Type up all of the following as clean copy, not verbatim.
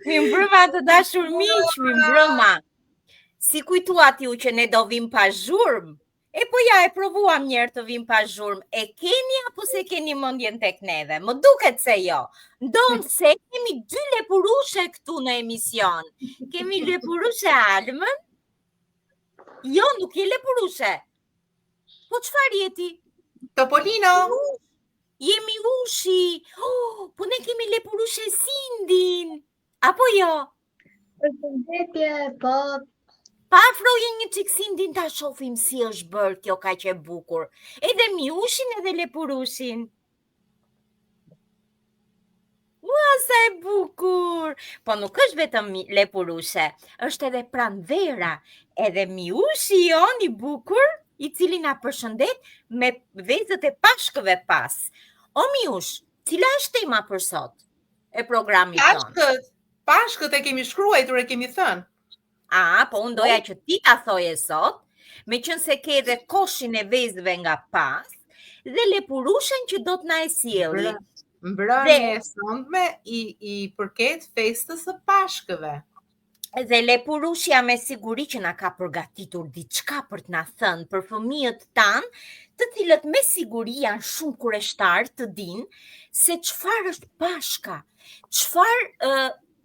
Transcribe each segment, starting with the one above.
Mirëmbrëma të dashur miq, mirëmbrëma. Si kujtuat ju që ne do vim pa zhurmë? E po ja e provuam njerë të vim pa zhurmë. E keni apo se keni mendjen tek neve? Më duket se jo. Ndonë se kemi 2 lepurushe këtu në emision. Kemi lepurushe Almën? Jo, nuk je lepurushe. Po çfarë jeti? Topolino. Jemi ushi. Oh, po ne kemi lepurushe Sindin. Apo jo? Përshëndetje, po. Pa afroje një çik Sindin ta shohim si është bërë kjo kaq e bukur. Edhe miushin edhe lepurushin. Ua, sa e bukur! Po nuk është vetëm lepurushe, është edhe pranvera, edhe miushi jon i bukur, i cili na përshëndet me vezët e pashkëve pas. O miush, cila është tema për sot e programit tonë? Pashkët e kemi shkruajtur, e kemi thënë. Po unë doja që ti ta thoje sot, me qënë se ke edhe koshin e vezëve nga pas, dhe lepurushen që do të na e sjelli. Mbrëmje e sëndme i përket festës së pashkëve. Dhe lepurushja me siguri që na ka përgatitur diçka për të na thënë për fëmijët tanë, të cilët me siguri janë shumë kureshtar të dinë se çfarë është pashka, çfarë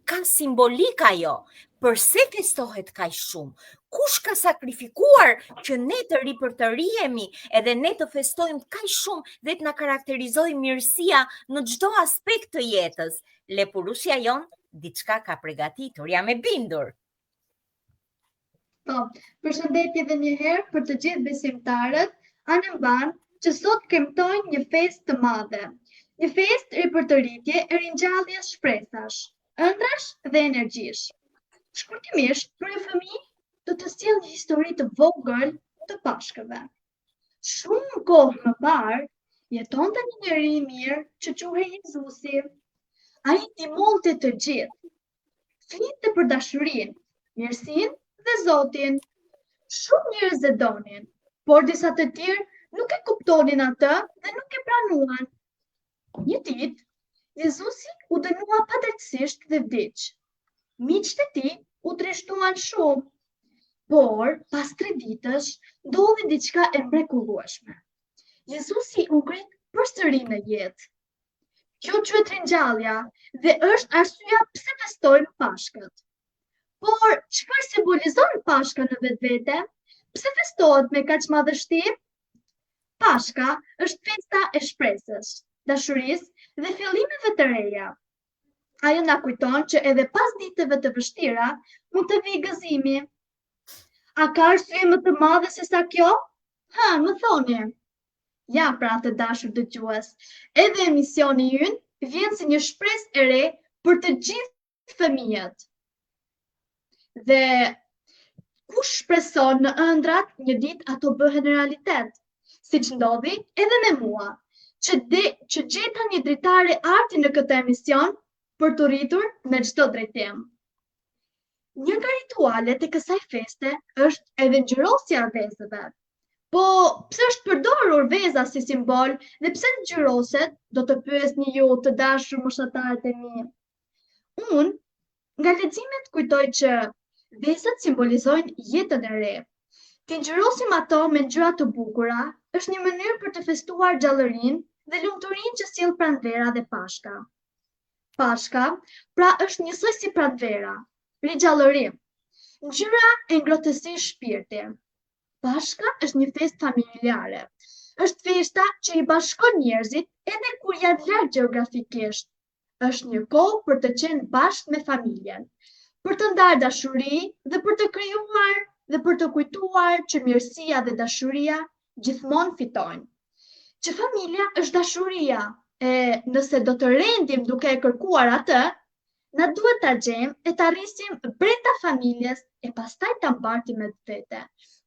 ka simbolik ajo, përse festohet kaq shumë, kush ka sakrifikuar që ne të ri për të rihemi edhe ne të festojmë kaq shumë dhe të na karakterizojë mirësia në çdo aspekt të jetës. Lepurushja jon diçka ka përgatitur, jam e bindur. Po, përshëndetje edhe një herë për të gjithë besimtarët, anë mban që sot kemtojnë një festë të madhe. Një festë ripërtëritje e ringjalljes shpresash, ëndrash dhe energjish. Shkurtimisht, për një fëmijë do të sjell një histori të vogël të pashkëve. Shumë kohë më parë, jetonte një njeri i mirë që quhej Jezusi. Ai ndihmonte të gjithë. Flinte për dashurinë, mirësinë dhe Zotin. Shumë njerëz e donin, por disa të tjerë nuk e kuptonin atë dhe nuk e pranuan. Një ditë, Jezusi u dënua padrejtësisht dhe vdiq. Miqtë e tij u trishtuan shumë, por pas 3 ditësh ndodhi diçka e mrekullueshme. Jezusi u ngrit përsëri në jetë. Kjo quhet ringjallja dhe është arsyeja pse festojmë Pashkët. Por çfarë simbolizon Pashka në vetvete? Pse festohet me kaq madhështi? Pashka është festa e shpresës, dashurisë dhe fillimeve të reja. Ajo na kujton që edhe pas ditëve të vështira mund të vijë gëzimi. A ka arsye më të madhe se sa kjo? Më thoni. Ja, pra të dashur dëgjues, edhe emisioni ynë vjen si një shpresë e re për të gjithë fëmijët. Dhe kush shpreson në ëndrat, një ditë ato bëhen realitet, siç ndodhi edhe me mua, që gjeta një dritare arti në këtë emision për të rritur me çdo drejtim. Një nga ritualet e kësaj feste është edhe ngjyrosja e vezëve. Po, pse është përdorur veza si simbol dhe pse ngjyroset, do të pyesni ju të dashur moshatarët e mi. Unë, nga leximet kujtoj që vezat simbolizojnë jetën e re. Të ngjyrosim ato me ngjyra të bukura është një mënyrë për të festuar gjallërinë dhe lumturinë që sjell pranvera dhe Pashka. Pashka, pra është njësoj si pranvera, rigjallërim, ngjyra e ngrohtësisë shpirti. Pashka është një festë familjare. Është festa që i bashkon njerëzit edhe kur janë larg gjeografikisht. Është një kohë për të qenë bashkë me familjen, për të ndarë dashuri dhe për të krijuar dhe për të kujtuar që mirësia dhe dashuria gjithmonë fitojnë. Që familja është dashuria, e nëse do të rendim duke e kërkuar atë, na duhet ta gjejmë e ta rrisim brenda familjes e pastaj ta mbartim me vete.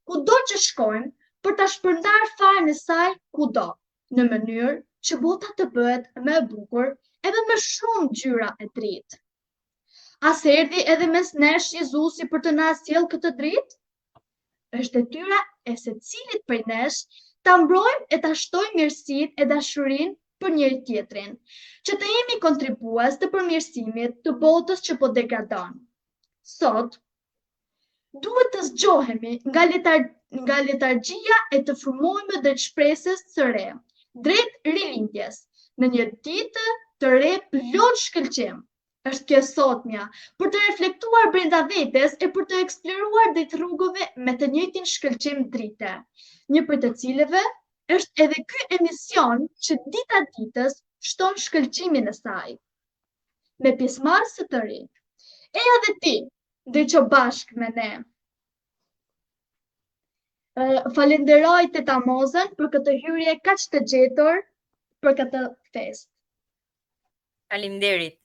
Kudo që shkojmë, për ta shpërndar faren e saj kudo, në mënyrë që bota të bëhet më e bukur edhe me shumë ngjyra e dritë. As erdhi edhe mes nesh Jezusi për të na sjellë këtë dritë? Është detyra e secilit prej nesh ta mbrojmë e ta shtojmë mirësinë e dashurinë për njëri tjetrin, që të jemi kontribues të përmirësimit të botës që po degradon. Sot, duhet të zgjohemi nga letargjia e të frymojmë drejt shpresës së re, drejt rilindjes, në një ditë të re plot shkëlqim. Është kjo sotmja, për të reflektuar brenda vetes e për të eksploruar drejt rrugëve me të njëjtin shkëlqim drite, një prej të cilëve është edhe ky emision që dita ditës shton shkëlqimin e saj. Me pjesëmarrës së të ri. Eja dhe ti, ndriço bashkë me ne. Falenderoj Teta Mozën për këtë hyrje kaq të gjetur për këtë festë. Faleminderit.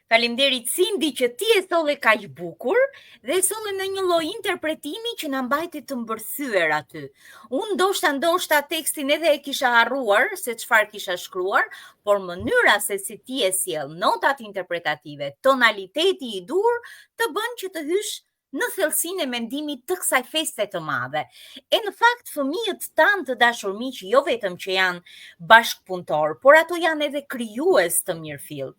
Faleminderit Cindy që ti e tholle kaq bukur dhe e tholle në një lloj interpretimi që na mbajti të mbërthyer aty. Unë ndoshta tekstin edhe e kisha harruar se çfarë kisha shkruar, por mënyra se si ti e sjell notat interpretative, tonaliteti i dur të bën që të hysh në thellësinë e mendimit të kësaj feste të madhe. E në fakt fëmijët tanë të dashur miq jo vetëm që janë bashkëpunëtor, por ato janë edhe krijues të mirëfillt.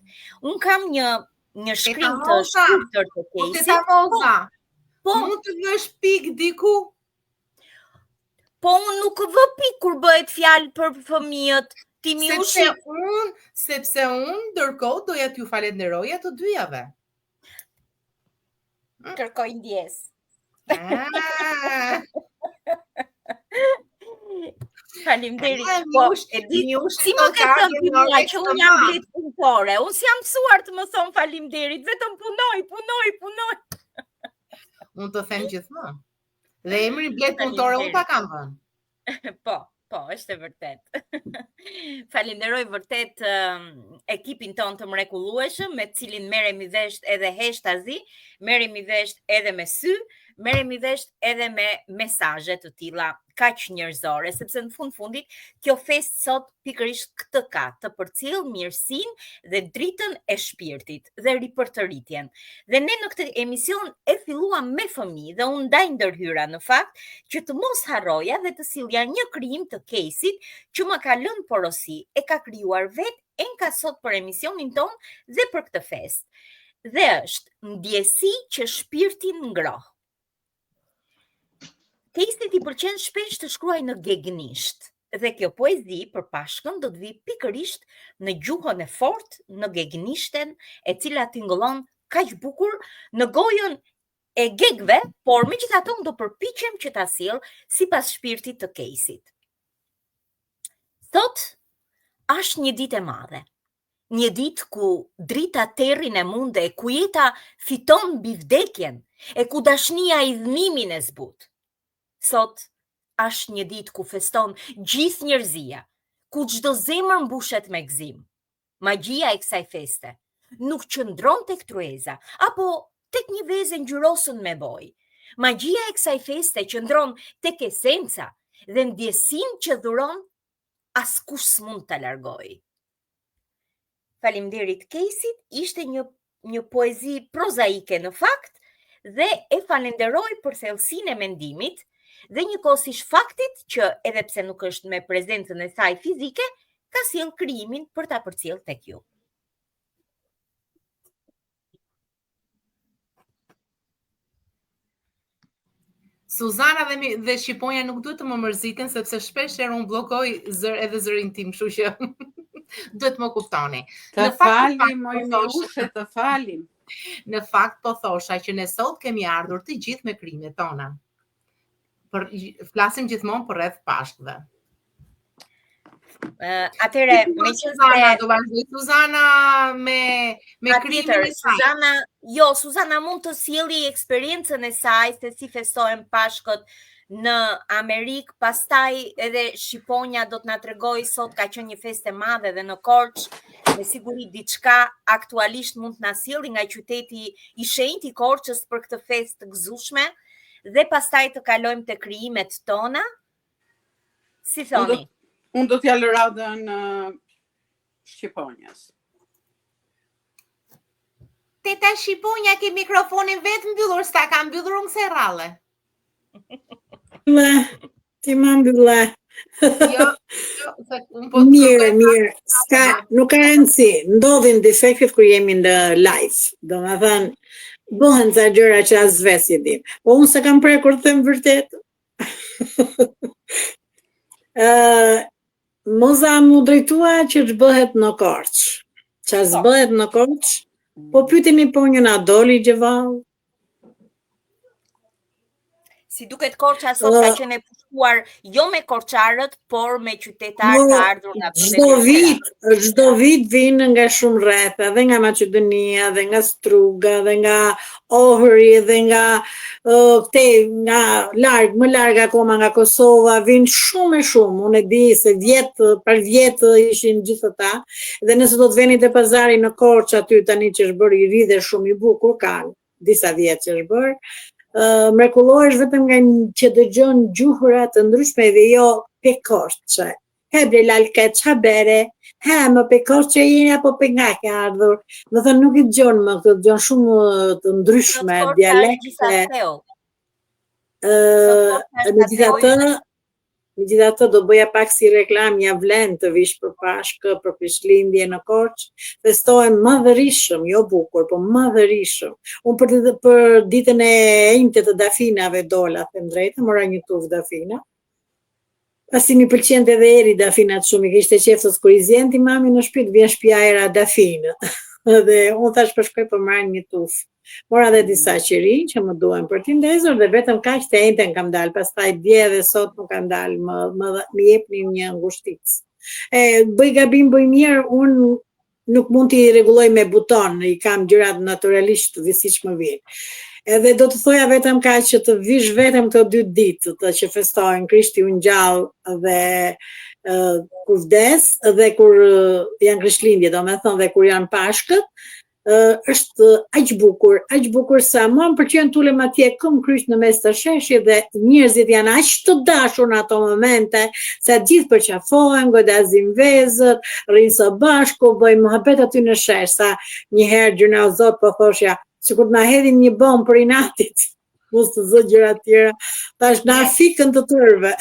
Un kam një shkrim të shkurtër të Kesit. Po mund të vësh pik diku? Po unë nuk vë pik kur bëhet fjalë për fëmijët. Sepse unë ndërkohë doja t'ju falenderoja të dyjave. Kërkoj ndjes. Faleminderit. Po, e di, si më ke thënë ti mua që unë jam blet punëtore. Unë s'jam mësuar të më thon faleminderit, vetëm punoj. Unë të them gjithmonë. Dhe emrin blet punëtore unë ta kam vënë. Po, është e vërtet. Falenderoj vërtet ekipin ton të mrekullueshëm me cilin merremi vesh edhe heshtazi, merremi vesh edhe me sy, merremi vesh edhe me mesazhe të tilla kaq njerëzore, sepse në fundit kjo fest sot pikërisht këtë ka, të përcjell mirësinë dhe dritën e shpirtit dhe ripërtëritjen. Dhe ne në këtë emision e filluam me fëmijë dhe unë ndaj ndërhyra në fakt që të mos harroja dhe të sillja një krijim të Kesit që më ka lënë porosi, e ka krijuar vetë enka sot për emisionin ton dhe për këtë fest. Dhe është ndjesi që shpirtin ngroh. Kesit i pëlqen shpesh të shkruaj në gegnisht, dhe kjo poezi për Pashkën do të vi pikërisht në gjuhën e fortë, në gegnishten, e cila tingëllon kaq bukur në gojën e gegve, por megjithatë unë do përpiqem që ta sjell sipas shpirtit të Kesit. Sot është një ditë e madhe. Një ditë ku drita terrin e munde, ku jeta fiton mbi vdekjen, e ku dashnia i dhënimin e zbut. Sot është një ditë ku feston gjithë njerëzia, ku çdo zemër mbushet me gëzim. Magjia e kësaj feste nuk qëndron tek trueza apo tek një vezë ngjyrosur me bojë. Magjia e kësaj feste qëndron tek esenca dhe ndjesinë që dhuron askush s'mund ta largojë. Faleminderit Kesit, ishte një poezi prozaike në fakt dhe e falenderoj për thellësinë e mendimit dhe njëkohësisht faktit që edhe pse nuk është me prezencën e saj fizike, ka sjell krijimin për ta përcjell tek ju. Suzana dhe Shqiponja nuk duhet të më mërziten sepse shpesh unë bllokoj edhe zërin tim, kështu që duhet më kuptoni. Të falim, të falim. Në fakt po thosha që ne sot kemi ardhur të gjithë me krimet tona. Flasim gjithmonë për rreth Pashkëve. Atëre, me që Suzana, do vazhdoj Suzana me krimin e saj. Suzana mund të sjelli eksperiencën e saj se si festohen Pashkët në Amerikë, pastaj edhe Shqiponja do të na tregoj sot ka qenë një festë e madhe dhe në Korçë, me siguri diçka aktualisht mund të na sjelli nga qyteti i shenjtë i Korçës për këtë festë të gëzueshme dhe pastaj të kalojmë te krijimet tona. Si thoni? Unë do t'ja lë radhën Shqiponjas. Teta Shqiponja ke mikrofonin vetë mbyllur, s'ta ka mbyllur unë se rralle. Ti më mbylle. Mirë, nuk ka rëndësi, ndodhin defektet kur jemi në live, do më thënë, bëhen ca gjëra që as vetë si dim, po unë se kam prekur të them vërtet. Moza mu drejtua që bëhet në Korçë. Që bëhet në Korçë, po pyetini po një na doli gjëvall. Si duket Korça sot ka qenë e pushtuar jo me korçarët, por me qytetarë të ardhur nga Çdo vit vinë nga shumë rreth, edhe nga Maqedonia, dhe nga Struga, dhe nga Ohri, dhe nga nga më larg akoma nga Kosova, vinë shumë e shumë. Unë e di se për vjet ishin gjithë ata, dhe nëse do të veni te pazari në Korçë aty tani që është bërë i ri dhe shumë i bukur, ka disa vjet që është bërë. Mrekullohesh vetëm nga që dëgjon gjuhëra të ndryshme dhe jo pe Korçë. Hebre lalke, çabere, më pe Korçë jeni apo pe nga ke ardhur. Do thënë nuk i dëgjon më këtë, dëgjon shumë të ndryshme dialekte. Megjithatë do bëja pak si reklam, ja vlen të vish për Pashkë, për Krishtlindje në Korçë, festohen madhërishëm, jo bukur, po madhërishëm. Unë për ditën e enjte të dafinave dola, them drejtë, mora një tuf dafina. Pasi mi pëlqente edhe eri dafinat shumë, i kishte qefës kur i zjenti mami në shtëpi, vjen shtëpia era dafinë. Dhe unë thash përshkoj për marrë një tuf. Mora dhe disa qiri që më duhen për t'i ndezur dhe vetëm kaq të ejten kam dalë, pastaj dje dhe sot nuk kam dalë, më jepni një ngushticë. Bëj gabim, bëj mirë, unë nuk mund t'i rregulloj me buton, i kam gjërat naturalisht siç më vijnë. Edhe do të thoja vetëm kaq që të vish vetëm këto 2 ditë të që festohen Krishti u ngjall dhe kur vdes dhe kur janë Krishtlindje, domethënë dhe kur janë Pashkët, është aq bukur sa mua më pëlqen tulem atje këm kryq në mes të sheshit dhe njerëzit janë aq të dashur në ato momente, se gjithë përqafohen, godazin vezët, rrinë së bashku, bëjnë muhabet aty në shesh, sa një herë gjuna o Zot po thoshja, sikur na hedhin një bombë për inatit, mos të zë gjëra të tjera, tash na fikën të tërve.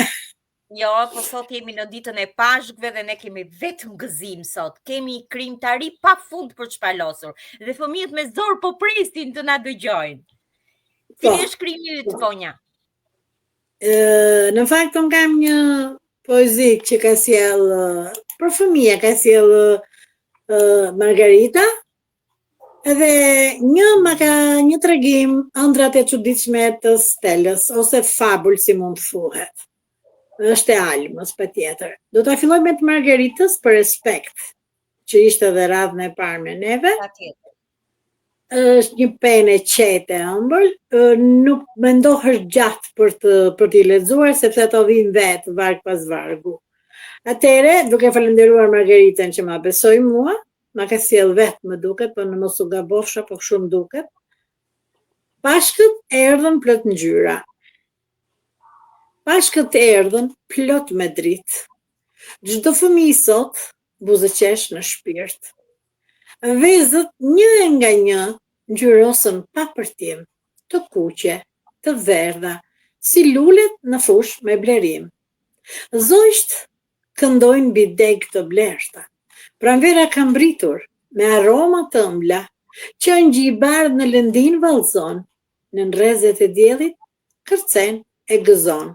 Jo, po sot jemi në ditën e Pashkëve dhe ne kemi vetëm gëzim sot. Kemi krimtari pa fund për çpalosur. Dhe fëmijët me zor po presin të na dëgjojnë. Cili është krimi yt, Fonja? Në fakt unë kam një poezi që ka sjell për fëmijë, ka sjell Margarita. Edhe një tregim ëndrat e çuditshme të Stelës ose fabul si mund të thuhet. Është e almës patjetër. Do ta filloj me të Margaritës për respekt, që ishte edhe radhën e parë me neve. Është një penë e qetë e ëmbël, nuk mendohesh gjatë për t'i lexuar sepse ato vijnë vetë varg pas vargu. Atëre, duke falendëruar Margaritën që ma besoi mua, ma ka sjell vetë më duket, po në mos u gabofsha, po shumë duket. Pashkët erdhën plot ngjyra. Pashkët erdhën plot me dritë. Çdo fëmijë sot buzëqesh në shpirt. Vezët një nga një ngjyrosën pa përtim, të kuqe, të verdha, si lulet në fush me blerim. Zojsht këndojnë mbi deg të blershta. Pranvera ka mbritur me aroma të ëmbla, qëngji i bardhë në lëndin vallëzon, në nrezet e diellit kërcen e gëzon.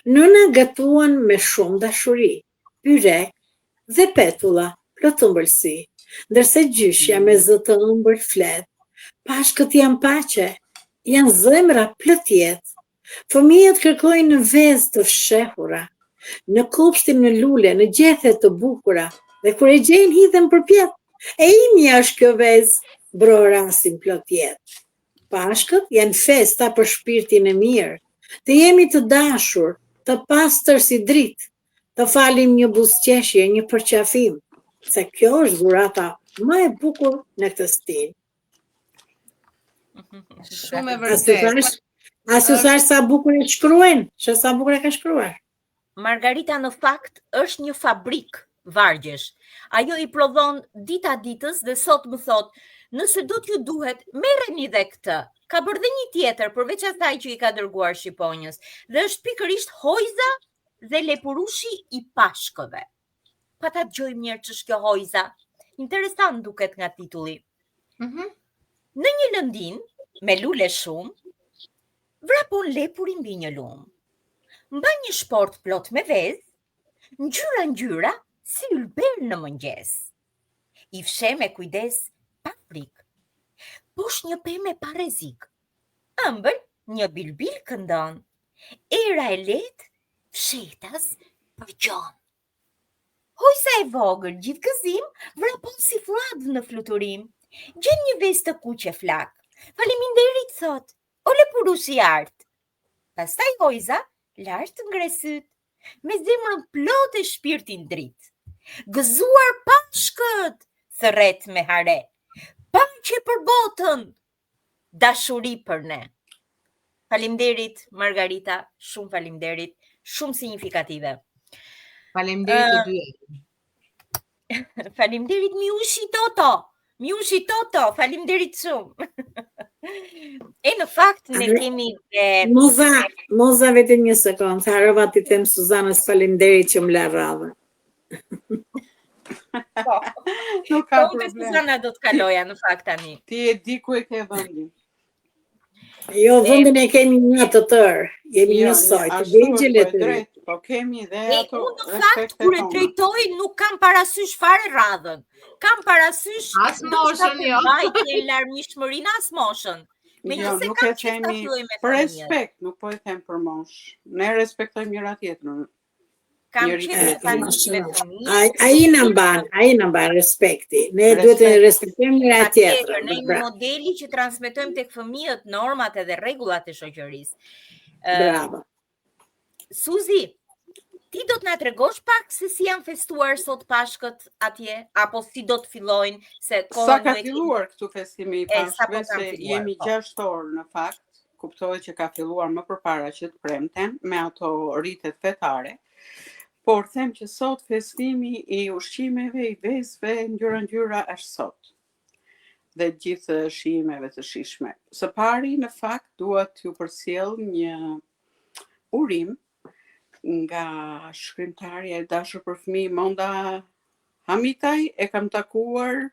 Nëna gatuan me shumë dashuri, byrek dhe petulla plot ëmbëlsi, ndërsa gjyshja me zë të ëmbël flet. Pashkët janë paqe, janë zemra plot jetë. Fëmijët kërkojnë vezë të fshehura, në kopshtin në lule, në gjethe të bukura, dhe kur e gjejnë hidhen përpjet. E imja është kjo vezë, bro rasin plot jetë. Pashkët janë festa për shpirtin e mirë, të jemi të dashur, të pastër si dritë, të falim një buzëqeshje, një përqafim, se kjo është dhurata më e bukur në këtë stil. Shumë e vërtetë. As u thash sa bukur e shkruajnë, që sa bukur e ka shkruar. Margarita në fakt është një fabrik vargjesh. Ajo i prodhon dita ditës dhe sot më thot, nëse do t'ju duhet, merreni dhe këtë. Ka bërë dhe një tjetër përveç asaj që i ka dërguar shqiponjës, dhe është pikërisht hojza dhe lepurushi i pashkëve. Pa ta dëgjojmë mirë ç'është kjo hojza. Interesant duket nga titulli. Në një lëndin me lule shumë, vrapon lepuri mbi një lumë. Mba një shport plot me vezë, ngjyra si ylber në mëngjes. I fshe me kujdes pa frikë. Posh një pemë pa rrezik. Ëmbël një bilbil këndon. Era e lehtë fshetas përgjon. Hojsa e vogël gjithkëzim vrapon si fladh në fluturim. Gjen një vezë të kuqe flak. Faleminderit thot, o lepurushi art. Pastaj hojza lart ngre syt, me zemrën plot e shpirtin dritë. Gëzuar pashkët, thërret me hare. Paqe për botën, dashuri për ne. Faleminderit Margarita, shumë faleminderit, shumë signifikative. Faleminderit të dy. Faleminderit Miushi Toto, faleminderit shumë. E në fakt ne kemi Moza vetëm një sekond, harrova t'i them Suzanës faleminderit që më la radhën. Nuk ka problem. Suzana do të kaloja në fakt tani. Ti e di ku e ke vendin. Jo, vendin e kemi një të tërë. Jemi një soj, të vejgjele të drejt. Po kemi dhe ato. Unë në fakt kur e drejtoj nuk kam parasysh fare radhën. Kam parasysh as moshën, jo. Vajtje larmishmërinë as moshën. Jo, nuk e themi për respekt, nuk po e them për moshë. Ne respektojmë njëra tjetrën. Kam qenë ai na mban respekti. Ne duhet të respektojmë njëra tjetrën. Ne jemi modeli që transmetojmë tek fëmijët normat edhe rregullat e shoqërisë. Bravo. Suzi, ti do të na tregosh pak se si janë festuar sot Pashkët atje, apo si do të fillojnë, se sa ka filluar këtu festimi i Pashkëve, se jemi 6 orë në fakt, kuptohet që ka filluar më përpara që të premten me ato rritet fetare. Por them që sot festimi i ushqimeve, i vezëve, ngjyra është sot. Dhe gjithë shijimeve të shijshme. Së pari, në fakt, duhet t'ju përcjell një urim nga shkrimtarja e dashur për fëmijë Monda Hamitaj. E kam takuar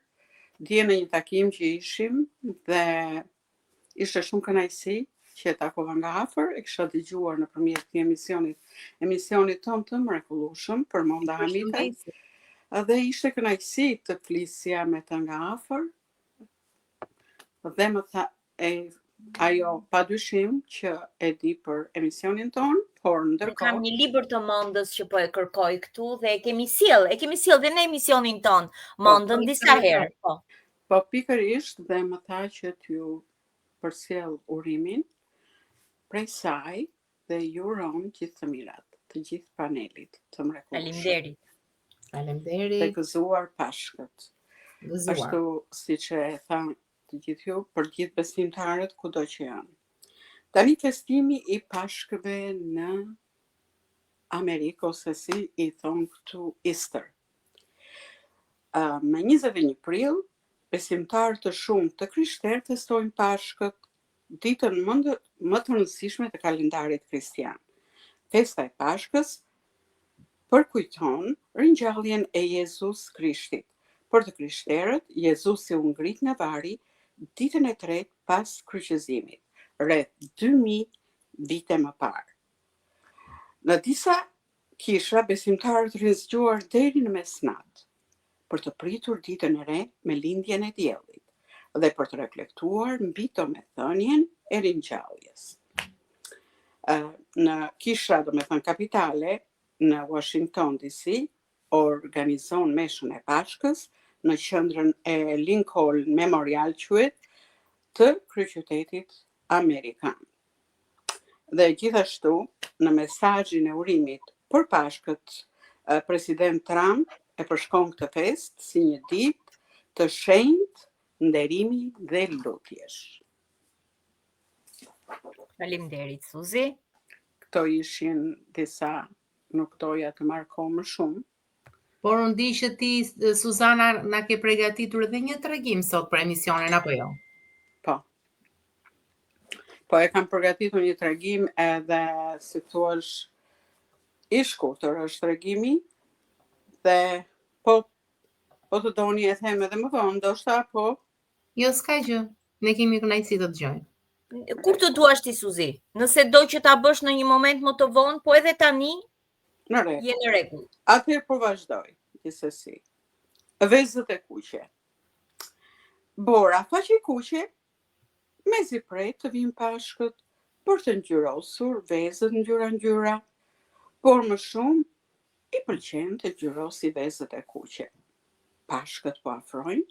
dje në një takim që ishim dhe ishte shumë kënaqësi që e takova nga afër, e kisha dëgjuar nëpërmjet këtij emisionit ton të mrekullueshëm për Monda Hamitaj. Dhe ishte kënaqësi të flisja me të nga afër. Dhe më tha, ajo padyshim që e di për emisionin ton, por ndërkohë kam një libër të Mondës që po e kërkoj këtu dhe e kemi sjell dhe në emisionin ton Mondën disa herë. Po pikërisht dhe më tha që t'ju përcjell urimin prej saj dhe ju uron gjithë të mirat, të gjithë panelit të mrekullueshëm. Faleminderit. Të gëzuar Pashkët. Ashtu siç e thanë të gjithë ju, për gjithë besimtarët kudo që janë. Tani festimi i Pashkëve në Amerikë, ose si i thonë këtu Easter. Me 21 prill, besimtarë të shumë të krishterë festojnë Pashkët, ditën më të rëndësishme të kalendarit kristian. Festa e Pashkës përkujton ringjalljen e Jezus Krishtit. Për të krishterët, Jezusi u ngrit nga vari ditën e tretë pas kryqëzimit, rreth 2000 vite më parë. Në disa kishra, besimtarët rinzgjuar deri në mesnatë për të pritur ditën e re me lindjen e diellit dhe për të reflektuar mbi domethënien e ringjalljes. Në kishra, domethënë kapitale, në Washington DC organizon meshën e Pashkës në qendrën e Lincoln Memorial quhet të kryeqytetit amerikan. Dhe gjithashtu në mesazhin e urimit për Pashkët, president Trump e përshkon këtë festë si një ditë të shenjtë nderimi dhe lutjesh. Faleminderit Suzi. Këto ishin disa, nuk doja të marko më shumë. Por unë di që ti, Suzana, na ke përgatitur edhe një tregim sot për emisionin, apo jo? Po e kam përgatitur një tregim edhe, si thua, i shkurtër është tregimi, dhe po të doni e them edhe më vonë, ndoshta po. Jo, s'ka gjë. Ne kemi kënaqësi të dëgjojmë. Kur të duash ti Suzi? Nëse do që ta bësh në një moment më të vonë, po edhe tani je në rregull. Atëherë po vazhdoj, gjithsesi. Vezët e kuqe. Bora faqe kuqe, mezi prej të vinë Pashkët për të ngjyrosur vezët ngjyra, por më shumë i pëlqen të ngjyrosi vezët e kuqe. Pashkët po afrojnë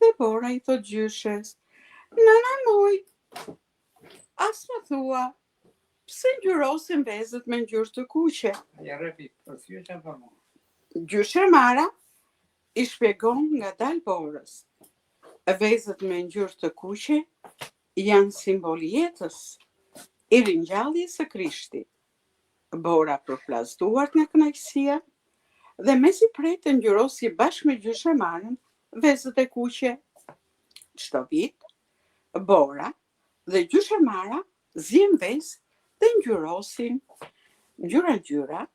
dhe Bora i thot gjyshes: "Nëna moj, as më thua, pse ngjyrosin vezët me ngjyrë të kuqe?" Gjyshe Mara i shpjegon nga dal Borës: "Vezët me ngjyrë të kuqe janë simbol i jetës, i ringjalljes së Krishtit." Bora përplas duart nga kënaqësia dhe mezi prej të ngjyrosi bashkë me gjyshe Marën vezët e kuqe. Çdo vit, Bora dhe gjyshe Mara zjen vezë dhe ngjyrosin ngjyra,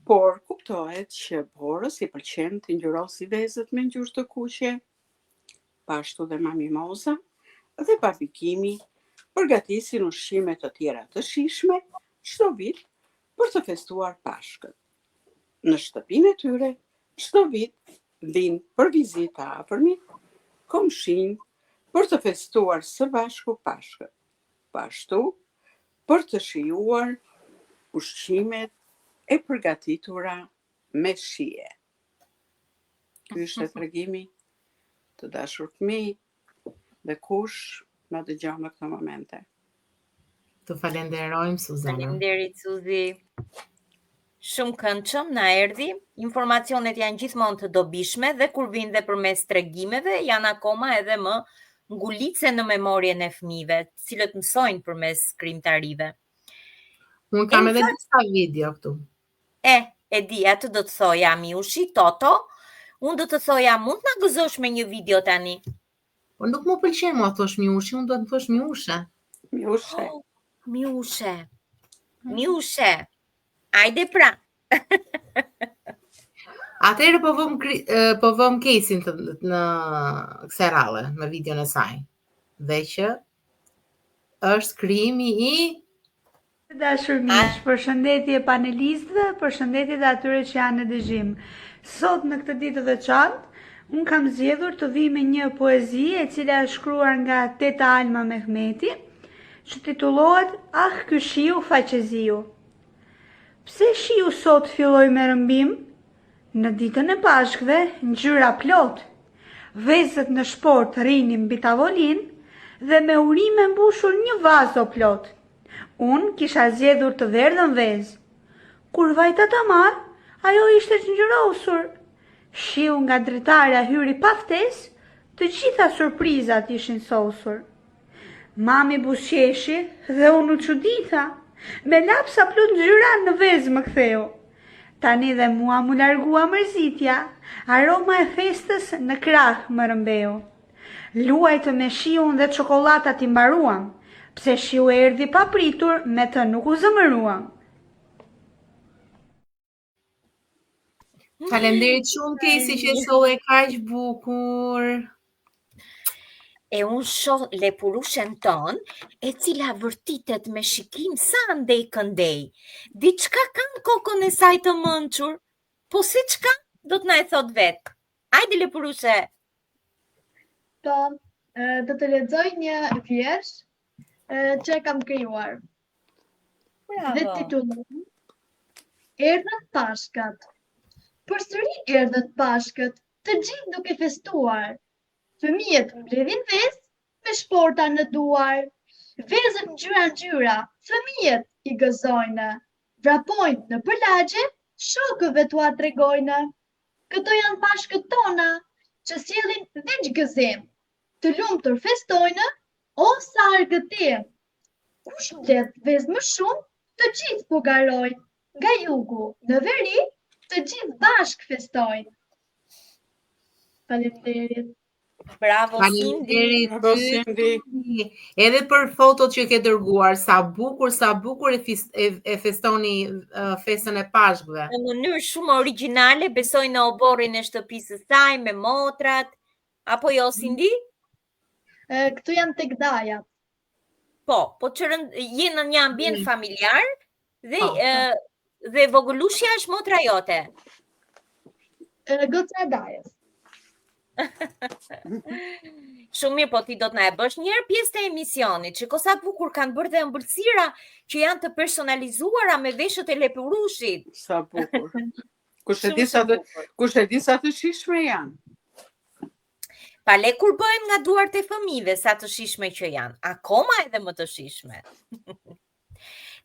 por kuptohet që Borës i pëlqen të ngjyrosi vezët me ngjyrë të kuqe. Pashtu dhe mami Moza dhe babi Kimi përgatisin ushqime të tjera të shijshme çdo vit për të festuar Pashkët. Në shtëpinë e tyre çdo vit vinë për vizitë afërmit, komshinj për të festuar së bashku Pashkët. Pashtu për të shijuar ushqimet e përgatitura me shije. Ky është tregimi, të dashur fëmijë, dhe kush më dëgjon në këtë momente. Të falenderojmë, Suzana. Faleminderit Suzi. Shumë këndshëm na erdhi. Informacionet janë gjithmonë të dobishme dhe kur vinë dhe përmes tregimeve janë akoma edhe më ngulice në memorien e fëmijëve, të cilët mësojnë përmes krijimtarive. Unë kam edhe disa video këtu. E di, atë do të thoja Miushi, Toto. Unë do të thoja, mund të na gëzosh me një video tani? Po nuk më pëlqen mua thosh Miushi, unë do të thosh Miushe. Miushe. Miushe. Ajde pra. Atëherë po vëm kesin në Kserallë, në videon e saj. Dhe që është krijimi i Dashur miq, përshëndetje panelistëve, përshëndetje dhe atyre që janë në dëgjim. Sot në këtë ditë të veçantë, unë kam zgjedhur të vi me një poezi e cila është shkruar nga Teta Alma Mehmeti, që titullohet Ah ky shiu faqeziu. Pse shiu sot filloi me rëmbim? Në ditën e Pashkëve, ngjyra plot. Vezët në shport rrinin mbi tavolinë dhe me urime mbushur një vazo plot. Unë kisha zgjedhur të verdhën vezë. Kur vajta ta marr, ajo ishte ngjyrosur. Shiu nga dritarja hyri pa ftesë, të gjitha surprizat ishin sosur. Mami buzëqeshi dhe unë u çudita, me lapsa plot ngjyra në vezë më ktheu. Tani dhe mua mu largua mërzitja, aroma e festës në krah më rëmbeu. Luajtë me shiun dhe çokollatat I mbaruam, pse shiu erdhi pa pritur, me të nuk u zëmëruam. Faleminderit shumë Kesi që solle kaq bukur. E unë shoh lepurushen ton, e cila vërtitet me shikim sa ndej këndej. Diçka kanë kokën e saj të mençur, po si çka do të na e thot vet. Hajde lepurushe. Po, do të lexoj një vjersh që kam krijuar. Dhe titullohet erdhën Pashkat. Përsëri erdhën Pashkët, të gjithë duke festuar. Fëmijët mbledhin vezë me shporta në duar. Vezët ngjyra, fëmijët i gëzojnë. Vrapojnë në përlagje, shokëve t'ua tregojnë. Këto janë Pashkët tona, që sjellin veç gëzim. Të lumtur festojnë, o sa argëtim. Kush mbledh vezë më shumë, të gjithë po garojnë. Nga jugu në veri, të gjithë bashkë festojnë. Faleminderit. Bravo, Cindy. Bravo, Cindy. Edhe për fotot që ke dërguar, sa bukur e festoni festën e Pashkëve. Në mënyrë shumë origjinale, besoj në oborrin e shtëpisë së saj, me motrat, apo jo, Cindy? Këtu janë tek Daja. Po që jenë në një ambient familjar dhe vogëlushja është motra jote. Goca e Dajës. Shumë mirë, po ti do të na e bësh njëherë pjesë të emisionit. Shiko sa bukur kanë bërë dhe ëmbëlsira që janë të personalizuara me veshët e lepurushit. Sa bukur. Kush e di sa të shishme janë? Pa le kur bëhem nga duart e fëmijëve sa të shishme që janë, akoma edhe më të shishme.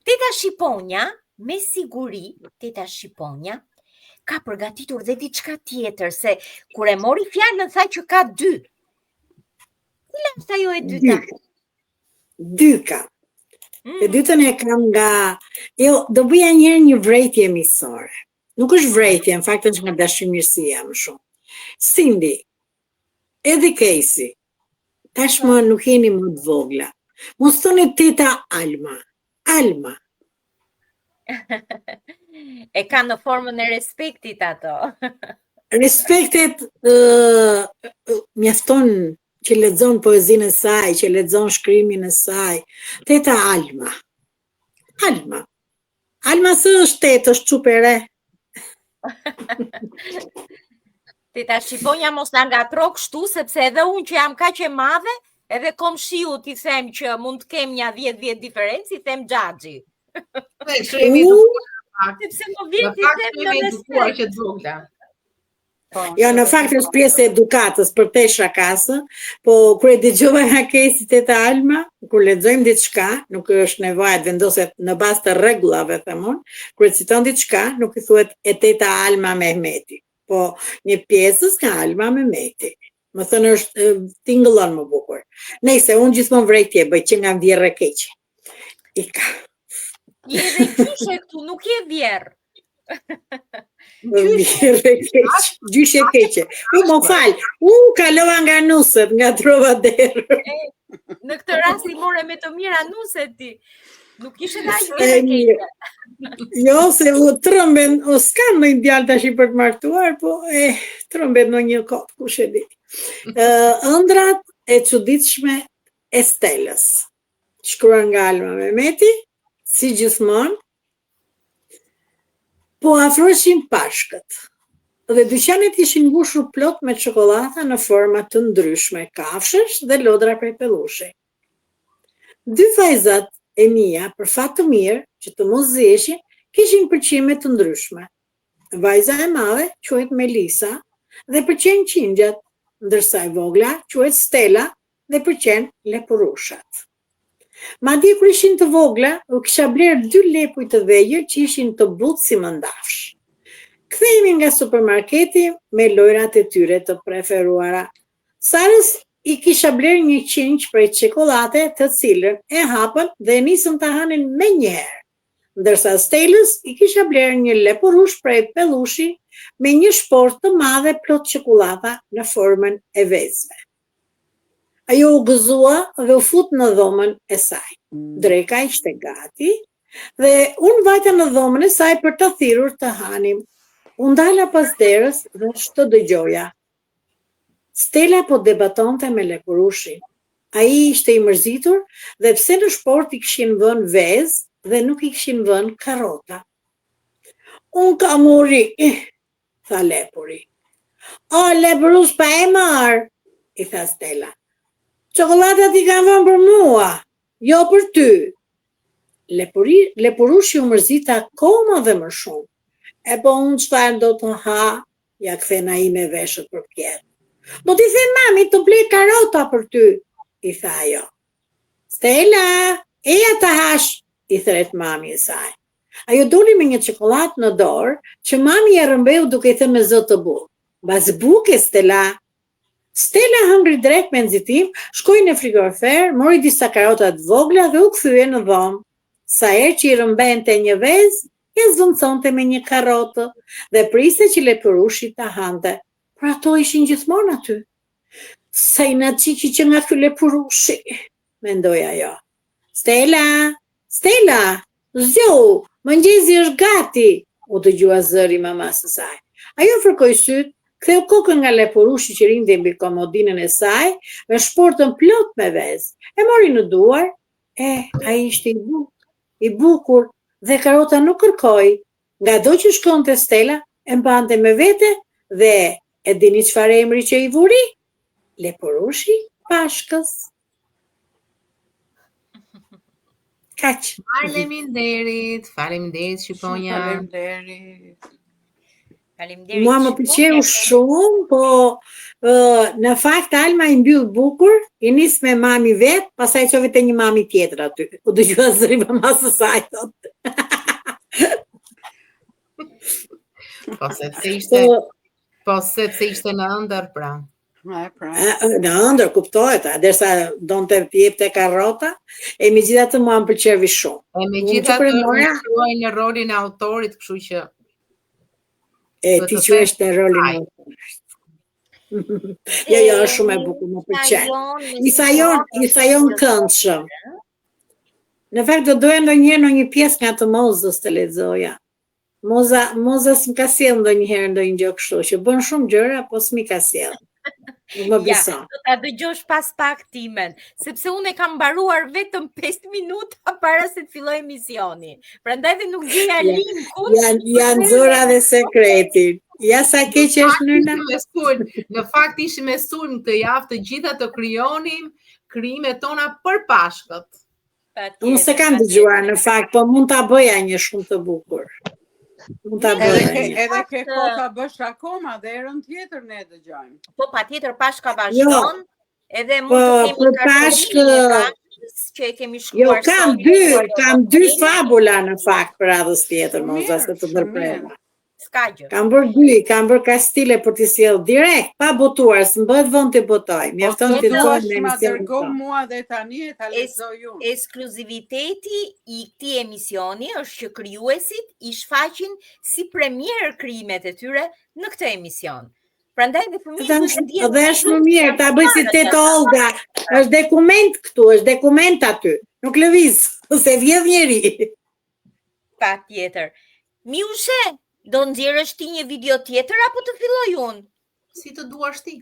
Teta Shqiponja, me siguri, Teta Shqiponja ka përgatitur dhe diçka tjetër, se kur e mori fjalën tha që ka 2. Cila është ajo e dyta? 2 ka. E dytën e kam nga... do bëja një vrejtje misore. Nuk është vrejtje, në fakt është nga dashamirësia më shumë. Cindy, edhe Casey, tashmë nuk jeni më të vogla. Mos thoni teta Alma. Alma. E ka në formën e respektit ato. Respektet mjafton që lexon poezinë e saj, që lexon shkrimin e saj. Teta Alma. Alma. Alma së është tetë, është çupere. Teta Shqiponja mos na ngatro kështu, sepse edhe unë që jam kaq e madhe, edhe komshiu ti them që mund të kem një 10 vjet diferencë, i them Xhaxhi. Sepse më vjen ti them në respekt. Jo, në fakt është pjesë e edukatës për te shakasë, po kur e dëgjova nga Casey teta Alma, kur lexojmë diçka, nuk është nevojë të vendoset në bazë të rregullave, themun, kur e citon diçka, nuk i thuhet e teta Alma Mehmeti, po një pjesës nga Alma Mehmeti. Më thënë është tingëllon më bukur. Nëse unë gjithmonë vrejtje bëj që nga vjerë e keqe. Ika. Je dhe gjyshe këtu, nuk je vjerë. Gjyshe keqe. Më falë, kalova nga nuset, nga trova derë. Në këtë rast i more me të mira nuset ti. Nuk ishe dalë vjerë keqe. Jo, se u trëmben, s'kam në ideal tash i për të martuar, po trëmben në një kohë, kush e di. Ëndrat e çuditshme e Stelës. Shkruar nga Alma Mehmeti, si gjithmonë, po afroheshin Pashkët. Dhe dyqanet ishin mbushur plot me çokoladata në forma të ndryshme, kafshësh dhe lodra prej pellushi. 2 vajzat e mia, për fat të mirë, që të mos ziheshin, kishin pëlqime të ndryshme. Vajza e madhe quhet Melisa dhe pëlqen qingjat, ndërsa e vogla quhet Stella dhe pëlqen lepurushat. Madje kur ishin të vogla, u kisha bler 2 lepuj të vejër që ishin të butë si mëndafsh. Kthehemi nga supermarketi me lojrat e tyre të preferuara. Sarës i kisha bler një qinj prej çokolate të cilën e hapën dhe nisën ta hanin me njëherë. Ndërsa Stelës i kisha bler një lepurush prej pellushi me një shportë të madhe plot çokolata në formën e vezëve. Ajo u gëzua dhe u fut në dhomën e saj. Dreka ishte gati dhe unë vajta në dhomën e saj për të thirrur të hanim. Unë ndala pas derës dhe të dëgjoja. Stella po debatonte me lepurushin. Ai ishte i mërzitur dhe pse në shport i kishin vënë vezë dhe nuk i kishin vënë karrota. Unë kam uri, tha lepuri. O, lepurus pa e marë, i tha Stella. Çokoladat i kanë vënë për mua, jo për ty. Lepurushi u mërzita akoma dhe më shumë. E po unë çfarë do të ha, ja kthena i me veshët për pjetë. Do t'i them mami të blej karota për ty, i tha ajo. Stella, eja të hash, i thret mami e saj. Ajo doli me një çokoladë në dorë, që mami e rëmbeu duke i thënë me zot të bukur. Mbas buke, Stella. Stella hëngri drejt me nxitim, shkoi në frigorifer, mori disa karota të vogla dhe u kthye në dhomë. Sa herë që i rëmbente një vezë, ja zvonconte me një karrotë dhe priste që lepurushi ta hante. Por ato ishin gjithmonë aty. Sa i na çiki që nga ky lepurushi, mendoi ajo. Stella, Stella, zgjo, mëngjesi është gati, u dëgjua zëri mamas së saj. Ajo fërkoi syt, ktheu kokën nga lepurushi që rinte mbi komodinën e saj, me shportën plot me vezë. E mori në duar, ai ishte i bukur dhe karota nuk kërkoi. Ngado që shkonte Stella, e mbante me vete dhe e dini çfarë emri që i vuri? Lepurushi Pashkës. Kaq. Faleminderit Shqiponja. Faleminderit. Mua më pëlqeu shumë, po në fakt Alma i mbyll bukur, i nis me mami vet, pastaj çovi te një mami tjetër aty. U dëgjua zëri mamas së saj thotë. Po sepse ishte në ëndër pra. Në ëndër kuptohet, derisa donte të jepte karrota, e megjithatë mua më pëlqevi shumë. E megjithatë luaj në rolin e autorit, kështu që ti quhesh në rolin e autorit. Jo, është shumë e bukur, më pëlqen. I thajon këndshëm. Në fakt do doja ndonjëherë në një pjesë nga të Mozës të lexoja. Moza s'm ka sjell ndonjëherë ndonjë gjë kështu, që bën shumë gjëra, po s'mi ka sjell. Nuk më beson. Do ta dëgjosh pas pak timen, sepse unë e kam mbaruar vetëm 5 minuta para se të filloj emisioni. Prandaj dhe nuk dija linkun. Janë zora dhe sekretin. Ja sa keq është nëna. Në fakt ishim me sulm këtë javë, të gjitha të krijonim krijimet tona për Pashkët. Unë se kam dëgjuar në fakt, po mund ta bëja një shumë të bukur. Edhe ke kohë ta bësh akoma dhe erën tjetër ne dëgjojmë. Po patjetër Pashka vazhdon, edhe mund të kemi Pashkë që e kemi shkuar. Jo, kam dy fabula në fakt për radhës tjetër, moza se të ndërprerë. S'ka gjë. Kam bërë kastile për t'i sjell direkt, pa botuar, s'mbëhet vonë të botoj. Mjafton të thonë në emision. Dërgo mua dhe tani e ta lexoj unë. Ekskluziviteti i këtij emisioni është që krijuesit i shfaqin si premier krijimet e tyre në këtë emision. Prandaj dhe fëmijët dhe është më mirë ta bëj si Teto Olga. Është dokument këtu, është dokument aty. Nuk lëviz, se vjedh njeri. Patjetër. Miushe, do nxjerrësh ti një video tjetër apo të filloj unë? Si të duash ti.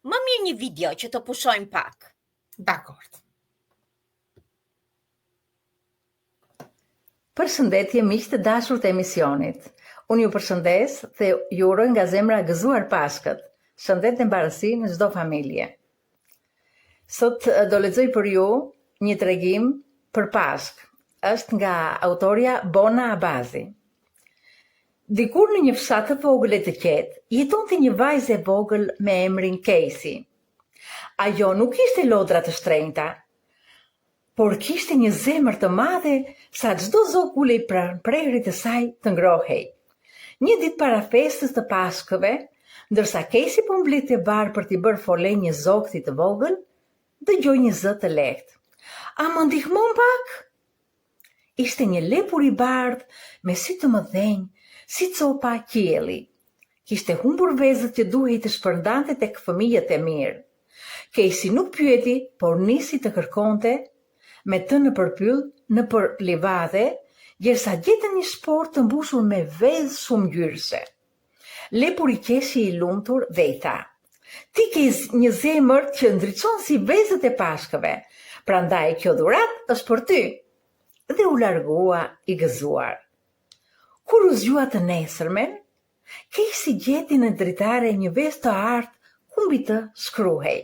Më mirë një video që të pushojmë pak. Dakord. Përshëndetje miq të dashur të emisionit. Unë ju përshëndes dhe ju uroj nga zemra gëzuar Pashkët. Shëndet dhe mbarësi në çdo familje. Sot do lexoj për ju një tregim për Pashkë. Është nga autoria Bona Abazi. Dikur në një fshat të vogël e të qetë, jetonte një vajzë e vogël me emrin Casey. Ajo nuk ishte lodra të shtrenjta, por kishte një zemër të madhe sa çdo zog ulej pranë prerit të saj të ngrohej. Një ditë para festës të Pashkëve, ndërsa Casey po mblidhte bar për t'i bërë fole një zogti të vogël, dëgjoi një zë të lehtë. A më ndihmon pak? Ishte një lepur i bardhë me sy të mëdhenj, si copa qielli. Kishte humbur vezët që duhej të shpërndante tek fëmijët e mirë. Casey nuk pyeti, por nisi të kërkonte me të në përpyll në për livadhe, gjersa gjetën një shport të mbushur me vezë shumë ngjyrëse. Lepur i qeshi i lumtur dhe i tha: "Ti ke një zemër që ndriçon si vezët e Pashkëve, prandaj kjo dhuratë është për ty." Dhe u largua i gëzuar. Kur u zgjua të nesërmen, Casey gjeti në dritare një vezë të artë ku mbi të shkruhej: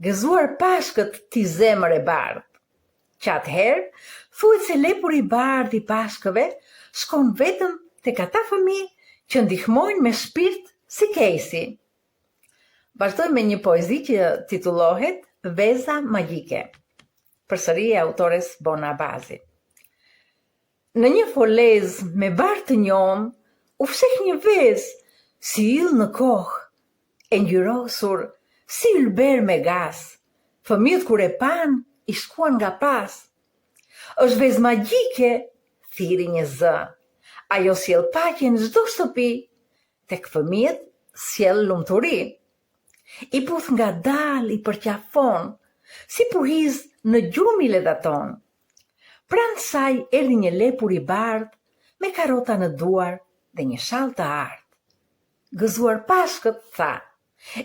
"Gëzuar Pashkët ti zemër e bardhë." Që atëherë, thuhet se lepuri i bardhë i Pashkëve shkon vetëm tek ata fëmijë që ndihmojnë me shpirt si Casey. Vazhdoj me një poezi që titullohet Veza magjike, përsëri e autores Bona Abazi. Në një folez me barë të njom, u fsheh një vez, si yll në kohë, e ngjyrosur, si ylber me gas. Fëmijët kur e pan, i shkuan nga pas. Është vezë magjike, thiri një zë. Ajo sjell paqe në çdo shtëpi, tek fëmijët sjell lumturi. I puth nga dal, i përqafon, si puhiz në gjumi ledaton. Pranë saj erdhi një lepur i bardh, me karota në duar dhe një shall të ardh. Gëzuar Pashkët, tha,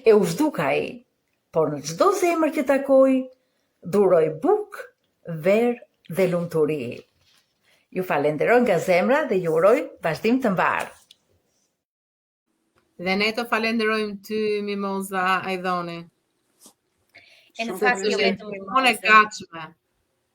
e u zhduk ai, por në çdo zemër që takoi, duroj buk, ver dhe lumturi. Ju falenderoj nga zemra dhe ju uroj vazhdim të mbar. Dhe ne të falenderojmë ty, Mimoza Ajdhoni. E në fakt jo vetëm Unë e gatshme.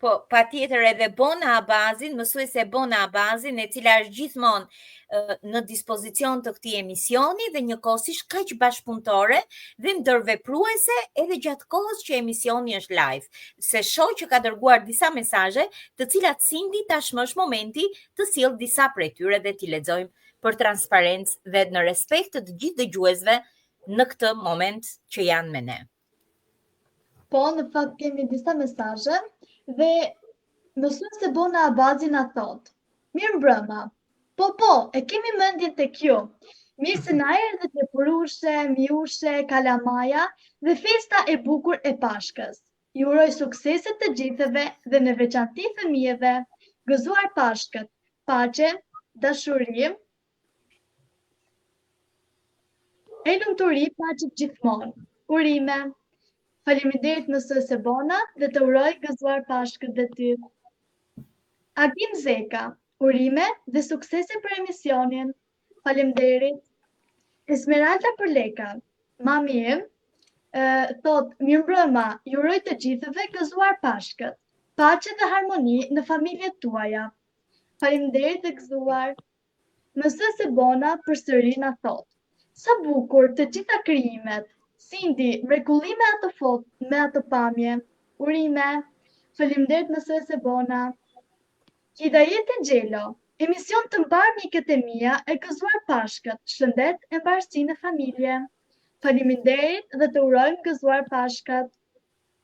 Po, pa tjetër edhe Bona Abazin, mësuese Bona Abazin, e cila është gjithmonë në dispozicion të këtij emisioni dhe njëkohësisht kaq bashkëpunëtore dhe ndërvepruese edhe gjatë kohës që emisioni është live. Se shoh që ka dërguar disa mesazhe, të cilat Cindy tashmë është momenti të sjell disa prej tyre dhe t'i lexojmë për transparencë dhe në respekt të gjithë dëgjuesve në këtë moment që janë me ne. Po, në fakt kemi disa mesazhe dhe mësuese Bona Abazi na thot: Mirë mbrëma. Po, e kemi mendjen tek ju. Mirë se na erdhët në Purushe, Miushe, Kalamaja dhe festa e bukur e Pashkës. Ju uroj suksese të gjithëve dhe në veçanti fëmijëve. Gëzuar Pashkët, paqe, dashuri, e lumturi paqet gjithmonë. Urime. Faleminderit mësuese Bona dhe të uroj gëzuar Pashkët dhe ty. Agim Zeka, urime dhe suksese për emisionin. Faleminderit. Esmeralda Përleka, mami im, thot: Mirëmbrëma, ju uroj të gjithëve gëzuar Pashkët. Paqe dhe harmoni në familjet tuaja. Faleminderit dhe gëzuar. Mësuese Bona përsëri na thot: Sa bukur të gjitha krijimet. Cindy, mrekulli me atë foto, me atë pamje. Urime. Faleminderit mësuese Bona. Hidayet Gjelo, emision të mbar mikët e mia e gëzuar Pashkët. Shëndet e mbarësi në familje. Faleminderit dhe të urojmë gëzuar Pashkët.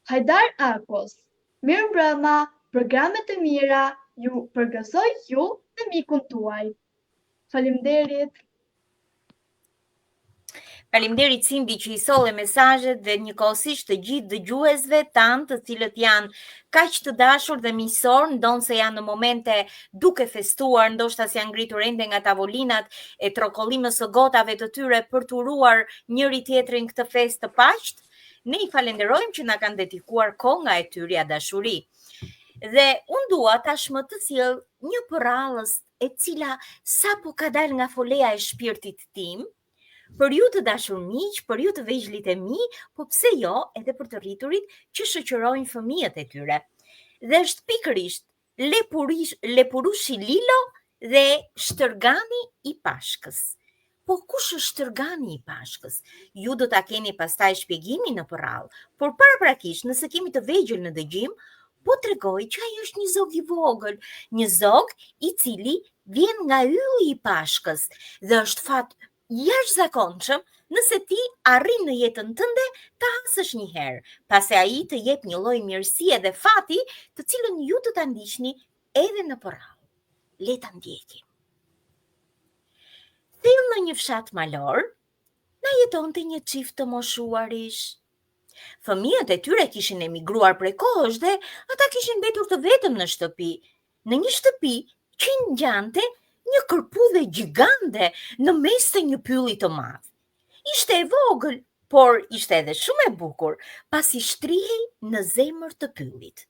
Hajdar Akos, mirëmbrëma, programe të mira, ju përgëzoj ju dhe mikun tuaj. Faleminderit. Faleminderit Cindy që i solle mesazhet dhe njëkohësisht të gjithë dëgjuesve tanë të cilët janë kaq të dashur dhe miqësor, ndonse janë në momente duke festuar, ndoshta si janë ngritur ende nga tavolinat e trokollimës së gotave të tyre për të uruar njëri tjetrin këtë festë të paqt. Ne i falenderojmë që na kanë dedikuar kohë nga e tyria dashuri. Dhe unë dua tashmë të sjell një përrallës e cila sapo ka dalë nga folea e shpirtit tim. Për ju të dashur miq, për ju të vëzhlit e mi, po pse jo edhe për të rriturit që shoqërojnë fëmijët e tyre. Dhe është pikërisht Lepurushi Lilo dhe Shtërgani i Pashkës. Po kush është Shtërgani i Pashkës? Ju do ta keni pastaj shpjegimin në përrallë, por paraprakisht nëse kemi të vegjël në dëgjim, po tregoj që ai është një zog i vogël, një zog i cili vjen nga ylli i Pashkës dhe është fat jashtëzakonshëm nëse ti arrin në jetën tënde ta hasësh një herë, pasi ai të jep një lloj mirësie dhe fati, të cilën ju do ta ndiqni edhe në përrallë. Le ta ndjekim. Thellë në një fshat malor, na jetonte një çift të moshuarish. Fëmijët e tyre kishin emigruar prej kohësh dhe ata kishin mbetur të vetëm në shtëpi. Në një shtëpi që ngjante një kërpudhe gjigande në mes të një pylli të madh. Ishte e vogël, por ishte edhe shumë e bukur, pasi shtrihej në zemër të pyllit,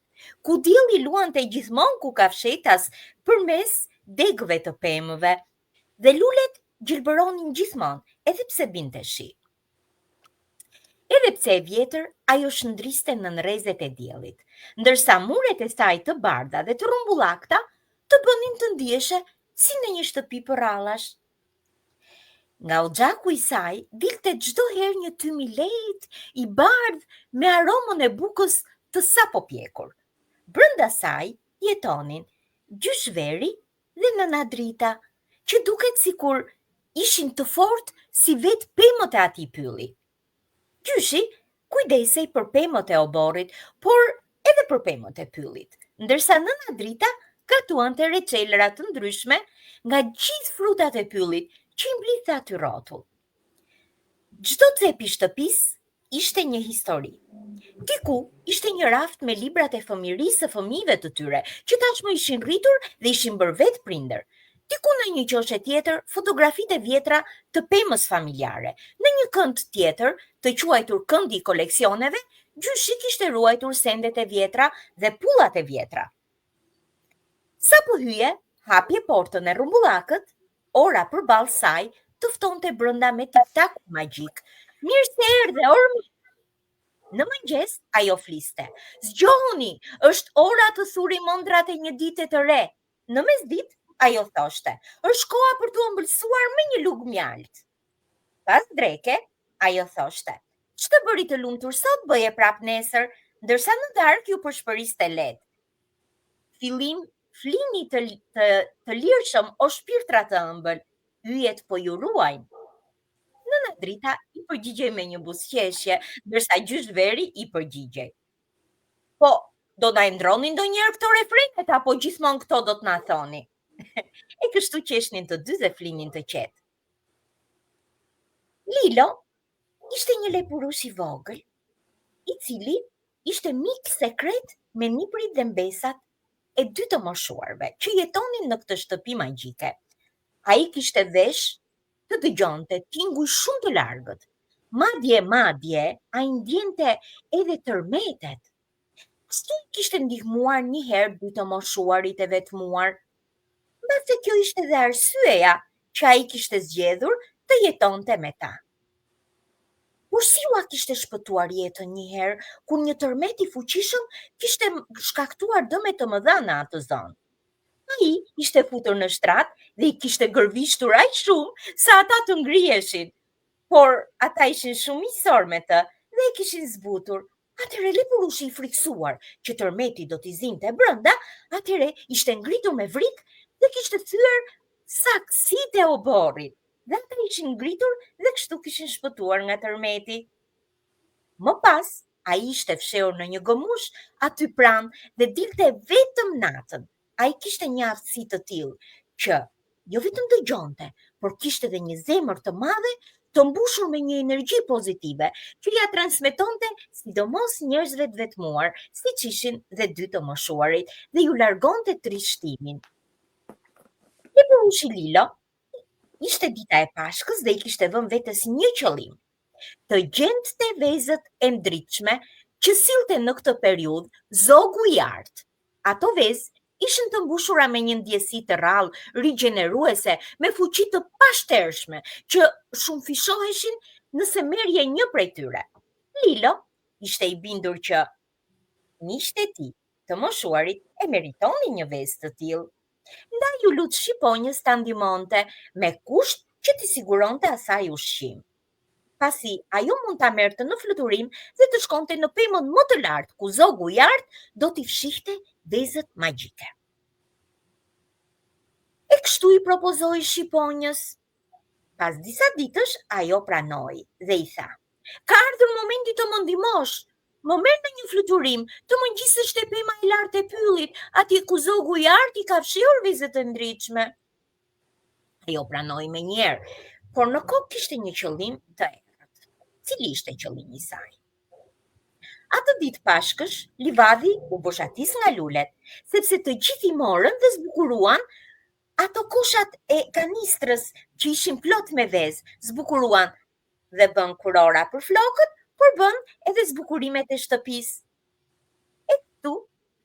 ku dielli luante gjithmonë ku kafshetas përmes degëve të pemëve, dhe lulet gjelbëronin gjithmonë, edhe pse binte shi. Edhe pse e vjetër, ajo shndriste në rrezet e diellit, ndërsa muret e saj të bardha dhe të rrumbullakta të bënin të ndieshe si në një shtëpi për rallash. Nga oxhaku i saj dilte çdo herë një tymi lehtë i bardh me aromën e bukës të sapo pjekur. Brenda saj jetonin gjyshveri dhe nëna Drita, që duket sikur ishin të fortë si vetë pemët e atij pylli. Gjyshi kujdesej për pemët e oborrit, por edhe për pemët e pyllit, ndërsa nëna Drita gatuante reçelra të ndryshme nga gjithë frutat e pyllit që i mblidhte aty rrotull. Çdo cep i shtëpisë ishte një histori. Diku ishte një raft me librat e fëmirisë së fëmijëve të tyre, që tashmë ishin rritur dhe ishin bërë vetë prindër. Diku në një qoshe tjetër, fotografitë e vjetra të pemës familjare. Në një kënd tjetër, të quajtur këndi i koleksioneve, gjyshi kishte ruajtur sendet e vjetra dhe pullat e vjetra. Sa po hyje, hapje portën e rrumbullakët, ora përballë saj të ftonte brenda me tik-tak magjik. Mirë se erdhe, Ormi. Në mëngjes ajo fliste. Zgjohuni, është ora të thuri mondrat e një dite të re. Në mesditë ajo thoshte, është koha për të ëmbëlsuar me një lugë mjalt. Pas dreke, ajo thoshte, ç'të bëri të lumtur sot, bëje prap nesër, ndërsa në darkë ju përshpëriste lehtë. Flini të lirshëm o shpirtra të ëmbël, yjet po ju ruajnë. Nëna Drita i përgjigjej me një buzëqeshje, ndërsa gjyshveri i përgjigjej. Po, do na ndroni ndonjëherë këto refrenet apo gjithmonë këto do të na thoni? E kështu qeshnin të dy dhe flinin të qetë. Lilo ishte një lepurush i vogël, i cili ishte mik sekret me niprit dhe mbesat e dy të moshuarve, që jetonin në këtë shtëpi magjike. Ai kishte vesh të dëgjonte tinguj shumë të largët. Madje, ai ndjente edhe tërmetet. Kështu kishte ndihmuar një herë dy të moshuarit e vetmuar. Mbase kjo ishte dhe arsyeja që ai kishte zgjedhur të jetonte me ta. Por si ua kishte shpëtuar jetën një herë, kur një tërmet i fuqishëm kishte shkaktuar dëme të mëdha në atë zonë. Ai ishte futur në shtrat dhe i kishte gërvishtur aq shumë sa ata të ngriheshin. Por ata ishin shumë miqësor me të dhe e kishin zbutur. Atëre lepurushi i friksuar që tërmeti do t'i zinte brenda, atëre ishte ngritur me vrik dhe kishte thyer saksitë e oborrit. Dhe ata ishin ngritur dhe kështu kishin shpëtuar nga tërmeti. Më pas, ai ishte fshehur në një gomush aty pranë dhe dilte vetëm natën. Ai kishte një aftësi të tillë që jo vetëm dëgjonte, por kishte edhe një zemër të madhe, të mbushur me një energji pozitive, që ja transmetonte sidomos njerëzve të vetmuar, siç ishin dhe dy të moshuarit, dhe ju largonte trishtimin. Lepurushi Lilo ishte dita e Pashkës dhe i kishte vënë vetes një qëllim: të gjente vezët e ndritshme që sillte në këtë periudhë zogu i artë. Ato vezë ishin të mbushura me një ndjesi të rrallë, rigjeneruese, me fuqi të pashtershme, që shumë fishoheshin nëse merrje një prej tyre. Lilo ishte i bindur që miqtë e tij të moshuarit e meritonin një vezë të tillë. Ndaj ju lut shqiponjës ta ndihmonte me kusht që t'i siguronte asaj ushqim. Pasi ajo mund ta merrte në fluturim dhe të shkonte në pemën më të lartë, ku zogu i artë do t'i fshihte vezët magjike. E kështu i propozoi shqiponjës. Pas disa ditësh ajo pranoi dhe i tha: "Ka ardhur momenti të më ndihmosh. Më merr në një fluturim të më ngjisësh te pema e lartë e pyllit, atje ku zogu i artë i ka fshehur vezët e ndritshme." Ajo pranoi menjëherë, por në kokë kishte një qëllim të errët. Cili ishte qëllimi i saj? Atë ditë Pashkësh, livadhi u boshatis nga lulet, sepse të gjithë i morën dhe zbukuruan ato koshat e kanistrës që ishin plot me vezë, zbukuruan dhe bën kurora për flokët, por bën edhe zbukurimet e shtëpisë. E këtu,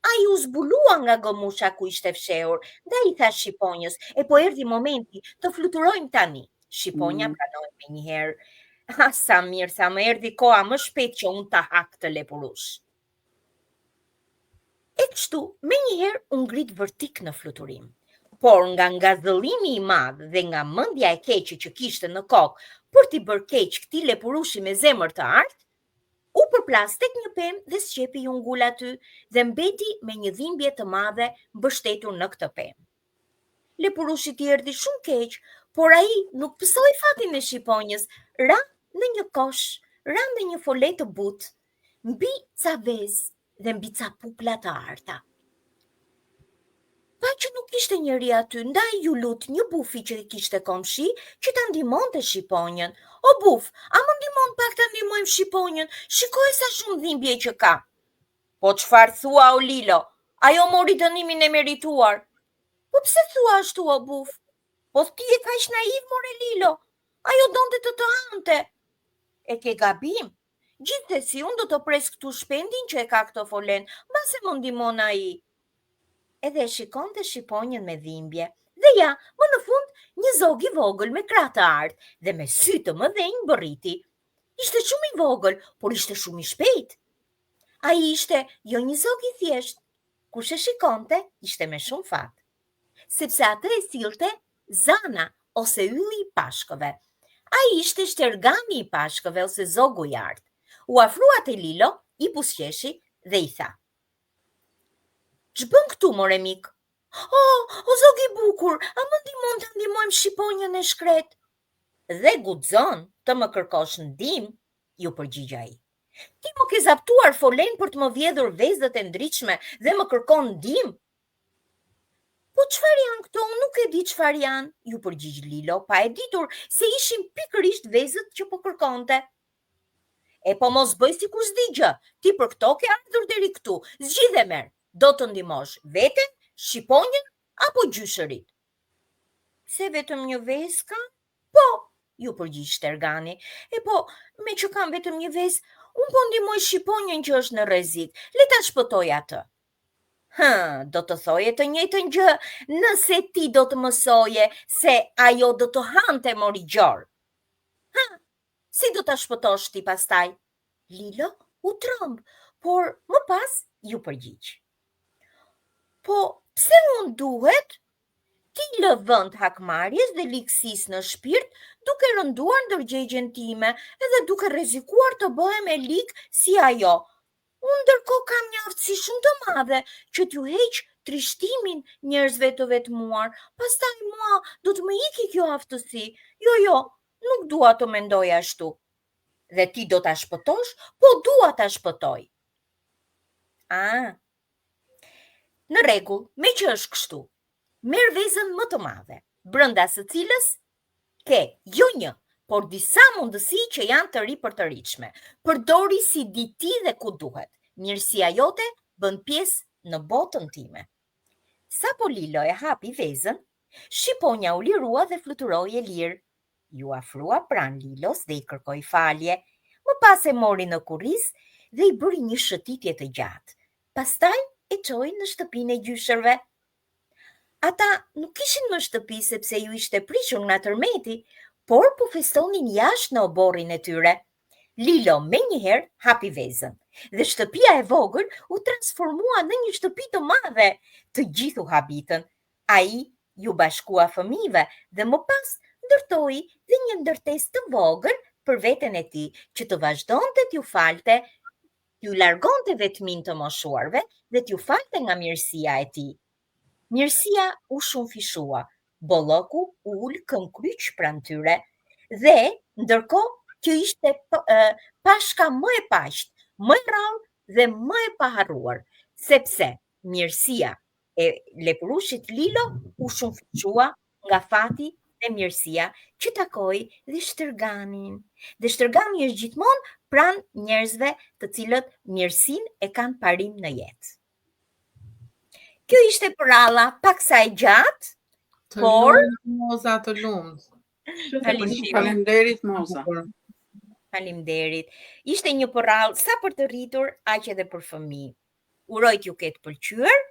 ai u zbulua nga gomusha ku ishte fshehur, dhe i tha shqiponjës: "E po erdhi momenti, të fluturojmë tani." Shqiponja pranoi menjëherë: "Sa mirë, sa më erdhi koha më shpejt që unë ta hak të lepurush." E kështu, menjëherë u ngrit vërtik në fluturim. por nga ngazëllimi i madh dhe nga mendja e keqe që kishte në kokë për t'i bërë keq këtij lepurushi me zemër të artë, u përplas tek një pemë dhe sqepi ju ngul aty dhe mbeti me një dhimbje të madhe mbështetur në këtë pemë. Lepurushi i erdhi shumë keq, por ai nuk pësoi fatin e shqiponjës, ra në një kosh, ra në një fole të butë, mbi ca vezë dhe mbi ca pupla të arta. Pa që nuk ishte njëri aty, ndaj ju lut një bufi që kishte komshi që ta ndihmonte shqiponjën. O buf, a më ndihmon pak ta ndihmojmë shqiponjën? Shikoj sa shumë dhimbje që ka. Po çfarë thua o Lilo? Ajo mori dënimin e merituar. Po pse thua ashtu o buf? Po ti je kaq naiv more Lilo. Ajo donte të hante. E ke gabim. Gjithsesi unë do të pres këtu shpendin që e ka këtë folen, mbase më ndihmon ai. Edhe shikonte shqiponjën me dhimbje. Dhe ja, më në fund, një zog i vogël me krah të artë dhe me sy të mëdhenj bërriti. Ishte shumë i vogël, por ishte shumë i shpejt. Ai ishte jo një zog i thjesht. Kush e shikonte, ishte me shumë fat. Sepse atë e sillte Zana ose ylli i pashkëve. Ai ishte shtergani i pashkëve ose zogu i artë. U afrua te Lilo, i buzëqeshi dhe i tha: "Ç'bën këtu, more mik?" O zog i bukur, a më ndihmon të ndihmojmë shqiponjën e shkret?" "Dhe guxon të më kërkosh ndihmë," ju përgjigj ai. "Ti më ke zaptuar folen për të më vjedhur vezët e ndritshme dhe më kërkon ndihmë?" "Po çfarë janë këto? Unë nuk e di çfarë janë," ju përgjigj Lilo, pa e ditur se ishin pikërisht vezët që po kërkonte. "E po mos bëj sikur s'di gjë, ti për këto ke ardhur deri këtu, zgjidhe merr. Do të ndihmosh veten, shqiponjën apo gjyshërit?" "Se vetëm një vezë ka?" "Po," ju përgjigj shtergani. "E po, me që kam vetëm një vezë, unë po ndihmoj shqiponjën që është në rrezik. Le ta shpëtoj atë." Do të thoje të njëjtën gjë nëse ti do të mësoje se ajo do të hante mori gjor. Si do ta shpëtosh ti pastaj?" Lilo u tremb, por më pas ju përgjigj: "Po, pse unë duhet? Ti lë vend hakmarrjes dhe likësisë në shpirt, duke rënduar ndërgjegjen time edhe duke rrezikuar të bëhem e lik si ajo. Unë ndërkohë kam një aftësi shumë të madhe që t'ju heq trishtimin njerëzve të vetmuar, pastaj mua do të më iki kjo aftësi. Jo, nuk dua të mendoj ashtu. Dhe ti do ta shpëtosh, po dua ta shpëtoj." Në rregull, me që është kështu, merr vezën më të madhe, brenda së cilës ke jo një, por disa mundësi që janë të ri për të ritshme. Përdori si di ti dhe ku duhet. Mirësia jote bën pjesë në botën time. Sapo Lilo e hapi vezën, shqiponja u lirua dhe fluturoi e lirë. Ju afrua pranë Lilos dhe i kërkoi falje. Më pas e mori në kurriz dhe i bëri një shëtitje të gjatë. Pastaj e çoi në shtëpinë e gjyshërve. Ata nuk ishin në shtëpi sepse ju ishte prishur nga tërmeti, por po festonin jashtë në oborrin e tyre. Lilo menjëherë hapi vezën dhe shtëpia e vogël u transformua në një shtëpi të madhe. Të gjithë u habitën. Ai ju bashkua fëmijëve dhe më pas ndërtoi dhe një ndërtesë të vogël për veten e tij që të vazhdonte t'ju falte, t'ju largonte vetmin të moshuarve dhe t'ju falte nga mirësia e tij. Mirësia u shumë fishua, bolloku ul këmbkryq pranë tyre dhe ndërkohë që ishte pashka më e paqt, më e rrallë dhe më e paharruar, sepse mirësia e lepurushit Lilo u shumë fishua nga fati dhe mirësia që takoi dhe shterganin. Dhe shtergani është gjithmonë pranë njerëzve të cilët mirësinë e kanë parim në jetë. Kjo ishte përralla paksa e gjatë, por Moza të lumt. Faleminderit Moza. Faleminderit. Ishte një përrallë sa për të rritur, aq edhe për fëmijë. Uroj t'ju ketë pëlqyer.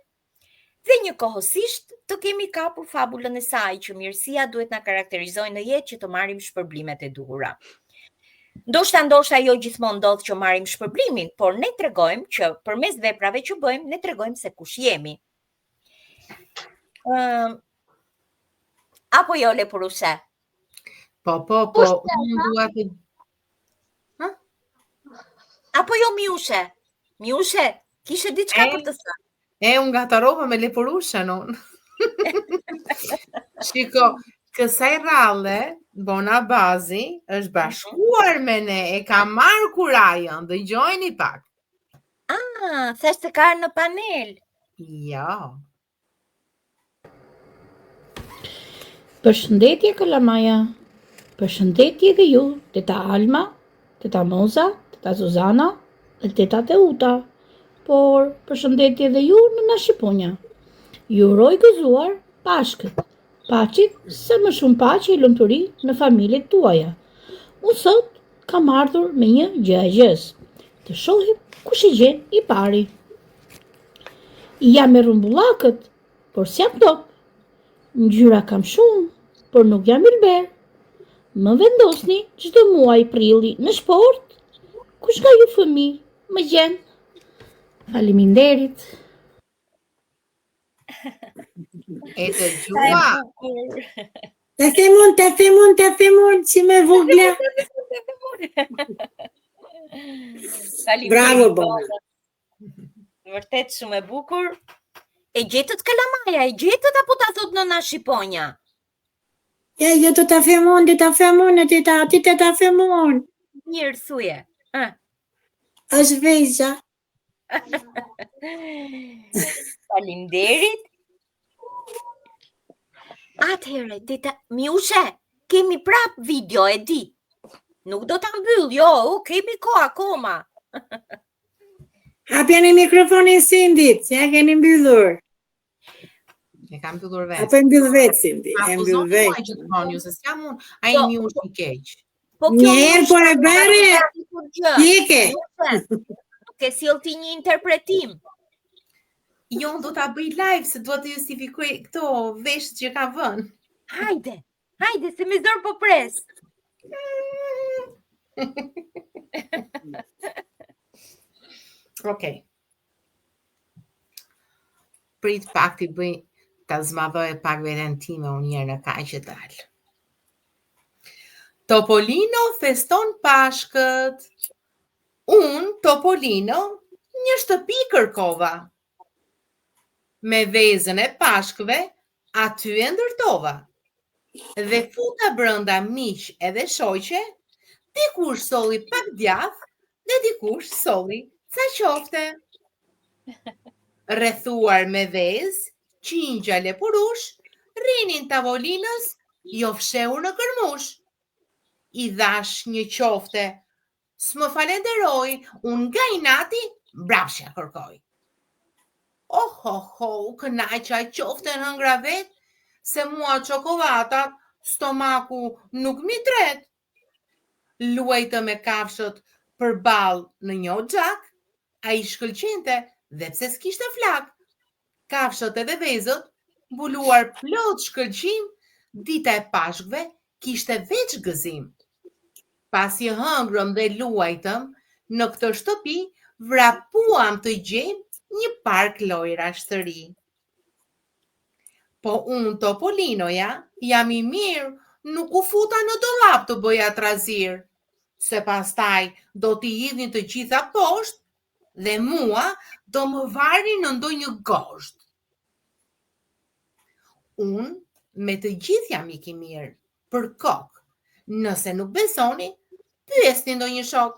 Dhe njëkohësisht të kemi kapur fabulën e saj që mirësia duhet na karakterizojë në jetë që të marrim shpërblimet e duhura. Ndoshta jo gjithmonë ndodh që marrim shpërblimin, por ne tregojmë që përmes veprave që bëjmë, ne tregojmë se kush jemi. Apo jo Lepurushe? Po, unë dua të... Apo jo Miushe? Miushe, kishe diçka për të thënë? Unë gatarova me Lepurushën, unë. Shiko, kësaj rallë, Bona Bazi, është bashkuar me ne, e ka marrë kurajën, dëgjojni pak. Thashtë të karë në panel. Ja. Përshëndetje Kalamaja, përshëndetje dhe ju, teta Alma, teta Moza, teta Zuzana dhe teta Teuta, por përshëndetje dhe ju në Shqiponja. Ju uroj gëzuar Pashkët, paqit se më shumë paqe e lumturi në familjet tuaja. Unë sot kam ardhur me një gjëgjës, të shohim kush i gjen i pari. Jam me rumbullakët, por s'jam top. Ngjyra kam shumë, por nuk jam ilber. Më vendosni çdo muaj prilli në sport, kush nga ju fëmijë më gjen. Faleminderit. E të gjua. Të themun, si me vogla. Bravo, Bona. Vërtet shumë e bukur. E gjetët Kalamaja, e gjetët apo ta thot në Shqiponja? Ja, jo të ta femon, ti të ta femon. Mirë, thuje. Është vejza. Faleminderit. Atëherë, teta Miushe, kemi prap video, e di. Nuk do ta mbyll, jo, kemi kohë akoma. Hapjani mikrofonin Sindit, që ja keni mbyllur. E kam mbyllur vetë. Apo e mbyll vetë Sindi, e mbyll vetë. Që të thonë ju, se s'jam unë, a i Miush i keq. Njerë, por e bere, jeke. Ke sjell ti një interpretim. Jo, unë do ta bëj live, se do të justifikoj këto veshët që ka vënë. Hajde, se me zor po pres. Okej. Prit pak t'i bëj, ta zmadhoj pak veten time unë njerë në kaq që dalë. Topolino feston Pashkët. Unë, Topolino, një shtëpi kërkova. Me vezën e Pashkëve, aty e ndërtova. Dhe futa brënda miq edhe shoqe, dikush solli pak djath, dhe dikush solli ca qofte. Rrethuar me vezë, qingja lepurush, rinin tavolinës, jo fshehur në kërmush. I dhash një qofte, s'më falenderoj, unë nga inati brapshja kërkoj. U kënaqja qofte në hëngra vet, se mua çokolatat, stomaku nuk mi tret. Luajtë me kafshët përballë në një xhak, ai shkëlqente dhe pse s'kishte flak. Kafshët edhe vezët, mbuluar plot shkëlqim, dita e Pashkëve kishte veç gëzim. Pasi hëngrëm dhe luajtëm, në këtë shtëpi vrapuam të gjejmë një park lojrash të ri. Po unë Topolinoja, jam i mirë, nuk u futa në dollap të bëja trazir, se pastaj do t'i hidhin të gjitha poshtë, dhe mua do më varri në ndonjë gosht. Unë me të gjithë jam i mirë, për kokë. Nëse nuk besoni, pyesni ndonjë shok.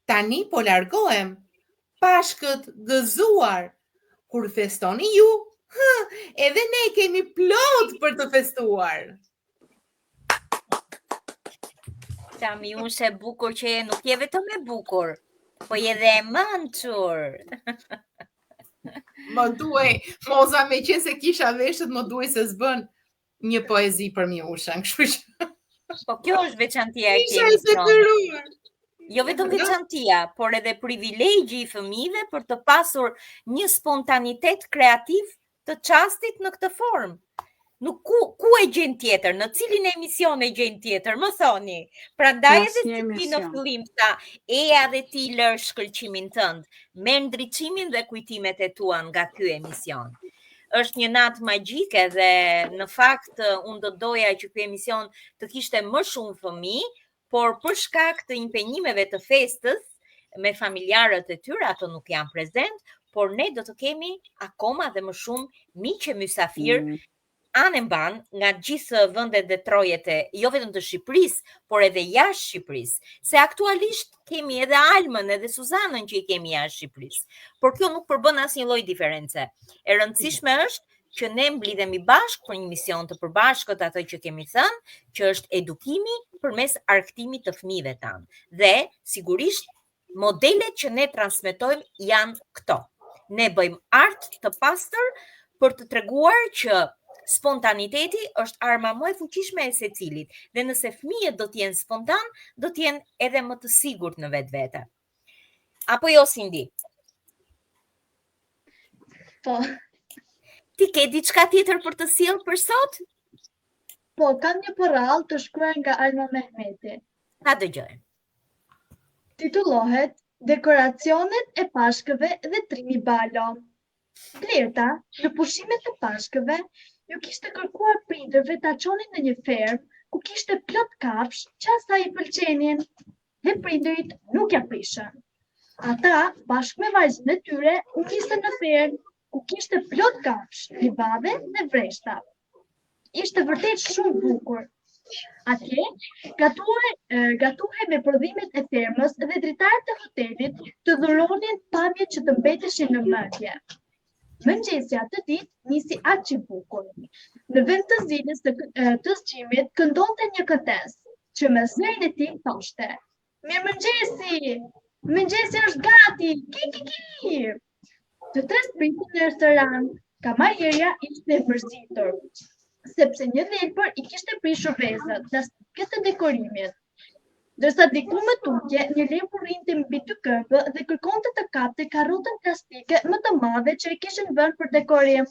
Tani po largohem, Pashkët gëzuar. Kur festoni ju, edhe ne kemi plot për të festuar. Ta Miushe bukur që je, nuk je vetëm e bukur, po je dhe e mençur. Më duaj, Moza, me qenë se kisha veshët, më duaj se s'bën një poezi për Miushën, kështu që. Po kjo është veçantia e emisionit. Jo vetëm veçantia, por edhe privilegji i fëmijëve për të pasur një spontanitet kreativ të çastit në këtë formë. Nuk ku e gjen tjetër, në cilin emision e gjen tjetër, më thoni. Prandaj edhe ti në fillim tha, eja dhe ti lër shkëlqimin tënd, merr ndriçimin dhe kujtimet e tua nga ky emision. është një natë magjike dhe në fakt unë do doja që ky emision të kishte më shumë fëmijë, por për shkak të impenjimeve të festës me familjarët e tyre, ato nuk janë prezent, por ne do të kemi akoma dhe më shumë miqë e mysafir anë mban nga gjithë vendet dhe trojet jo vetëm të Shqipërisë, por edhe jashtë Shqipërisë, se aktualisht kemi edhe Almën edhe Suzanën që i kemi jashtë Shqipërisë. Por kjo nuk përbën asnjë lloj diference. E rëndësishme është që ne mblidhemi bashkë për një mision të përbashkët atë që kemi thënë, që është edukimi përmes arktimit të fëmijëve tanë. Dhe sigurisht modelet që ne transmetojmë janë këto. Ne bëjmë art të pastër për të treguar që spontaniteti është arma më e fuqishme e secilit, dhe nëse fëmijët do të jenë spontan, do të jenë edhe më të sigurt në vetvete. Apo jo, Cindy? Po. Ti ke diçka tjetër për të sjellë për sot? Po, kam një porrall të shkruar nga Alma Mehmeti. Ta dëgjoj. Titullohet Dekoracionet e Pashkëve dhe Trimi Balo. Blerta, në pushimet e Pashkëve, ju kishte kërkuar prindërve ta çonin në një fermë ku kishte plot kafsh që asaj i pëlqenin, dhe prindërit nuk ja prishën. Ata, bashkë me vajzën e tyre, u nisën në fermë ku kishte plot kafsh, livade dhe vreshta. Ishte vërtet shumë bukur. Atje, gatuhej me prodhimet e fermës dhe dritarët e hotelit të dhuronin pamjet që të mbeteshin në mendje. Mëngjesi atë ditë nisi aq i bukur. Në vend të zilës të zgjimit këndonte një këndes, që me zërin e tij thoshte: "Mirëmëngjesi! Mëngjesi është gati! Ki ki ki!" Të tre spritin në restoran, kamarierja ishte e mërzitur, sepse një dhelpër i kishte prishur vezët, plastiket e dekorimit. Dërsa diku më tutje, një lepur rinte mbi dy këmbë dhe kërkonte të kapte karrotën plastike më të madhe që e kishin vënë për dekorim.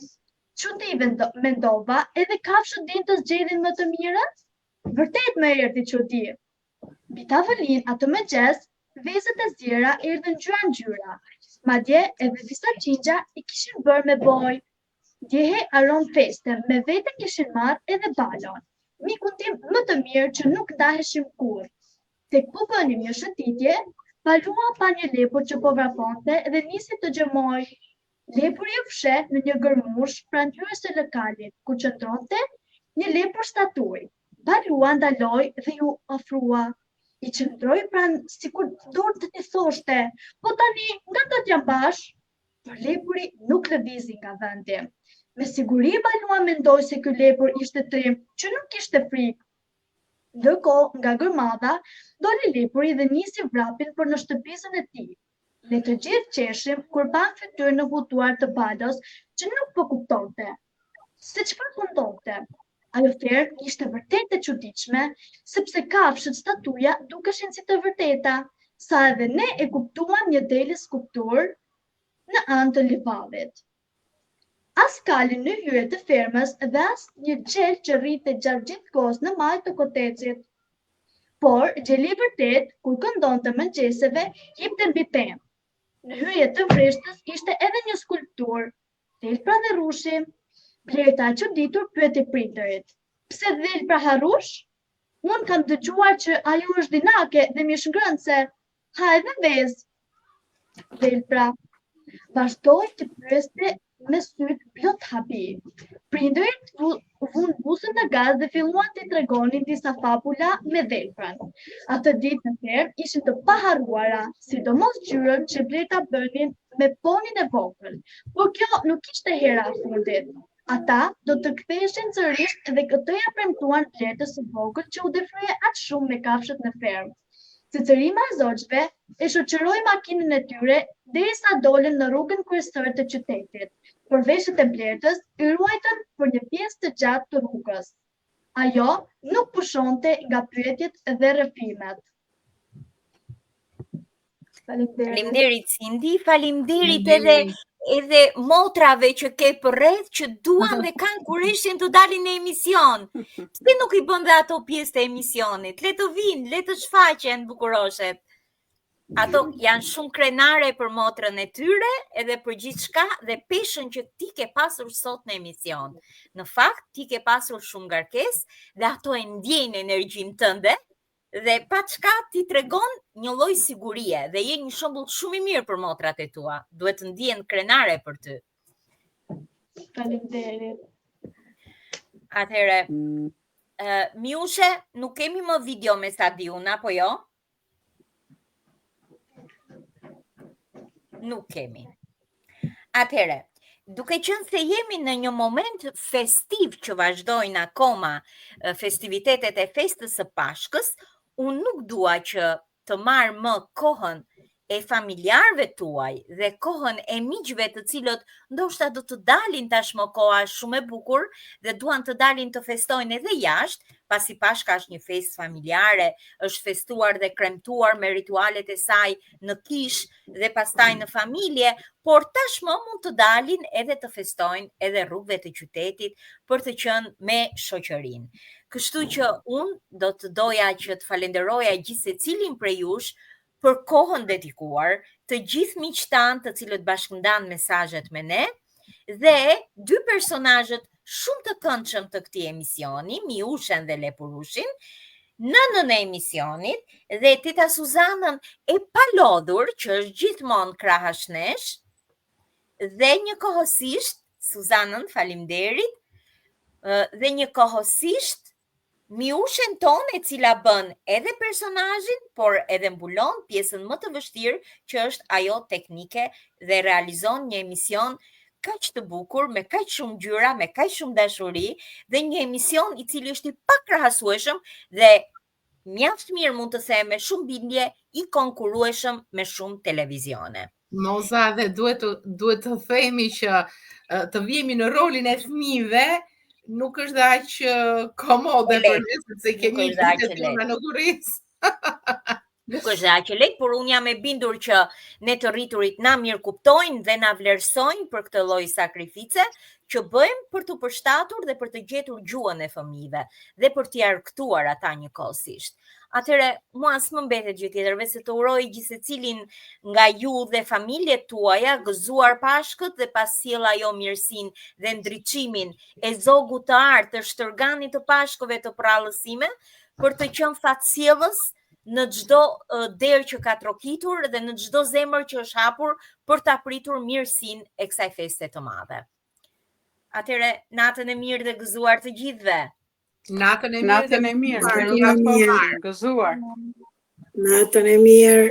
Çudi mendova, edhe kafshët din të zgjedhin më të mirën? Vërtet më erdhi çudi. Mbi tavolinë atë mëngjes, vezët e zjera erdhën ngjyra. Madje edhe disa qingja i kishin bërë me bojë. Djehe aron feste, me vete kishin marrë edhe balon. Mikun tim më të mirë që nuk ndaheshim kurrë. Tek po bënim një shëtitje, Palua pa një lepur që po vraponte dhe nisi të gjëmoj. Lepuri u fshe në një gërmush pranë hyrjes së lokalit, ku qëndronte një lepur statuj. Palua ndaloi dhe ju ofrua. I qëndroi pranë sikur dorë të thoshte: "Po tani, nga do t'jam bash?" Por lepuri nuk lëvizi nga vendi. Me siguri Palua mendoi se ky lepur ishte trim, që nuk kishte frikë. Ndërkohë, nga gërmadha, doli lepuri dhe nisi vrapin për në shtëpisën e tij. Ne të gjithë qeshim kur pan fytyrën në hutuar të Balos, që nuk po kuptonte se çfarë po ndodhte. Ajo fermë ishte vërtet e çuditshme, sepse kafshët statuja dukeshin si të vërteta, sa edhe ne e kuptuam një dele skulptur në anë të livadit. As kalin në hyrje të fermës dhe as një gjel që rrite gjatë gjithë kohës në maj të kotecit. Por, gjeli vërtet, kur këndonte mëngjeseve, jepte mbi pemë. Në hyrje të vreshtës ishte edhe një skulptur, dhelpra dhe rushi. Blerta e çuditur pyeti prindërit: "Pse dhelpra ha rush? Unë kam dëgjuar që ajo është dinake dhe mishngërënse. Ha edhe vezë." Dhelpra vazhdoi të pyeste me sytë plot habi. Prindërit vun busën në gaz dhe filluan të tregonin disa fabula me dhelprën. Atë ditë në fermë ishin të paharruara, sidomos gjyrën që Blerta bënin me ponin e vogël. Por kjo nuk ishte hera e fundit. Ata do të ktheheshin sërish dhe këtë ja premtuan Blertës së vogël që u defroje aq shumë me kafshët në fermë. Cicërima e zogjve e shoqëroi makinën e tyre derisa dolën në rrugën kryesore të qytetit. Por veshët e Blertës i ruajtën për një pjesë të gjatë të rrugës. Ajo nuk pushonte nga pyetjet dhe rrëfimet. Faleminderit Cindy, faleminderit edhe motrave që ke përreth që duan dhe kanë kurajshin të dalin në emision. Pse nuk i bën dhe ato pjesë të emisionit? Le të vinë, le të shfaqen bukuroshet. Ato janë shumë krenare për motrën e tyre edhe për gjithçka dhe peshën që ti ke pasur sot në emision. Në fakt, ti ke pasur shumë ngarkesë dhe ato e ndjejnë energjinë tënde dhe pa çka ti tregon një lloj sigurie dhe je një shembull shumë i mirë për motrat e tua. Duhet të ndihen krenare për ty. Faleminderit. Atëherë, Miushe, nuk kemi më video me Sadiun, apo jo? Nuk kemi. Atëherë, duke qenë se jemi në një moment festiv që vazhdojnë akoma festivitetet e festës së Pashkës, unë nuk dua që të marr më kohën e familjarëve tuaj dhe kohën e miqve të cilët ndoshta do të dalin tashmë koha shumë e bukur dhe duan të dalin të festojnë edhe jashtë, pasi Pashka është një festë familjare, është festuar dhe kremtuar me ritualet e saj në kishë dhe pastaj në familje, por tashmë mund të dalin edhe të festojnë edhe rrugëve të qytetit për të qenë me shoqërinë. Kështu që unë do të doja që të falenderoja gjithë secilin prej jush për kohën dedikuar, të gjithë miqtanë të cilët bashkëndan mesazhet me ne dhe dy personazhet shumë të këndshëm të këtij emisioni, Miushen dhe Lepurushin, nënën e emisionit dhe tita Suzanën e palodhur që është gjithmonë krahashnesh dhe njëkohësisht Suzanën, faleminderit, dhe njëkohësisht Miushen tonë e cila bën edhe personazhin, por edhe mbulon pjesën më të vështirë që është ajo teknike dhe realizon një emision kaq të bukur, me kaq shumë ngjyra, me kaq shumë dashuri dhe një emision i cili është i pakrahasueshëm dhe mjaft mirë mund të them me shumë bindje i konkurrueshëm me shumë televizione. Moza, dhe duhet të themi që të vijemi në rolin e fëmijëve nuk është dhe aq komode për ne, sepse kemi vitet tona në kurriz. Nuk është dhe aq e lehtë, por unë jam e bindur që ne të rriturit na mirë kuptojnë dhe na vlerësojnë për këtë lloj sakrifice që bëjmë për të përshtatur dhe për të gjetur gjuhën e fëmijëve dhe për t'i argëtuar ata njëkohësisht. Atëherë, mua s'më mbetet gjë tjetër veç të uroj gjithë secilin nga ju dhe familjet tuaja gëzuar Pashkët dhe pas sjell ajo mirësinë dhe ndriçimin e zogut të artë të shtrëganit të Pashkëve të prallësime për të qenë fatsjellës në çdo derë që ka trokitur dhe në çdo zemër që është hapur për ta pritur mirësinë e kësaj feste të madhe. Atëherë, natën e mirë dhe gëzuar të gjithëve. Natën e mirë, gëzuar. Natën e mirë.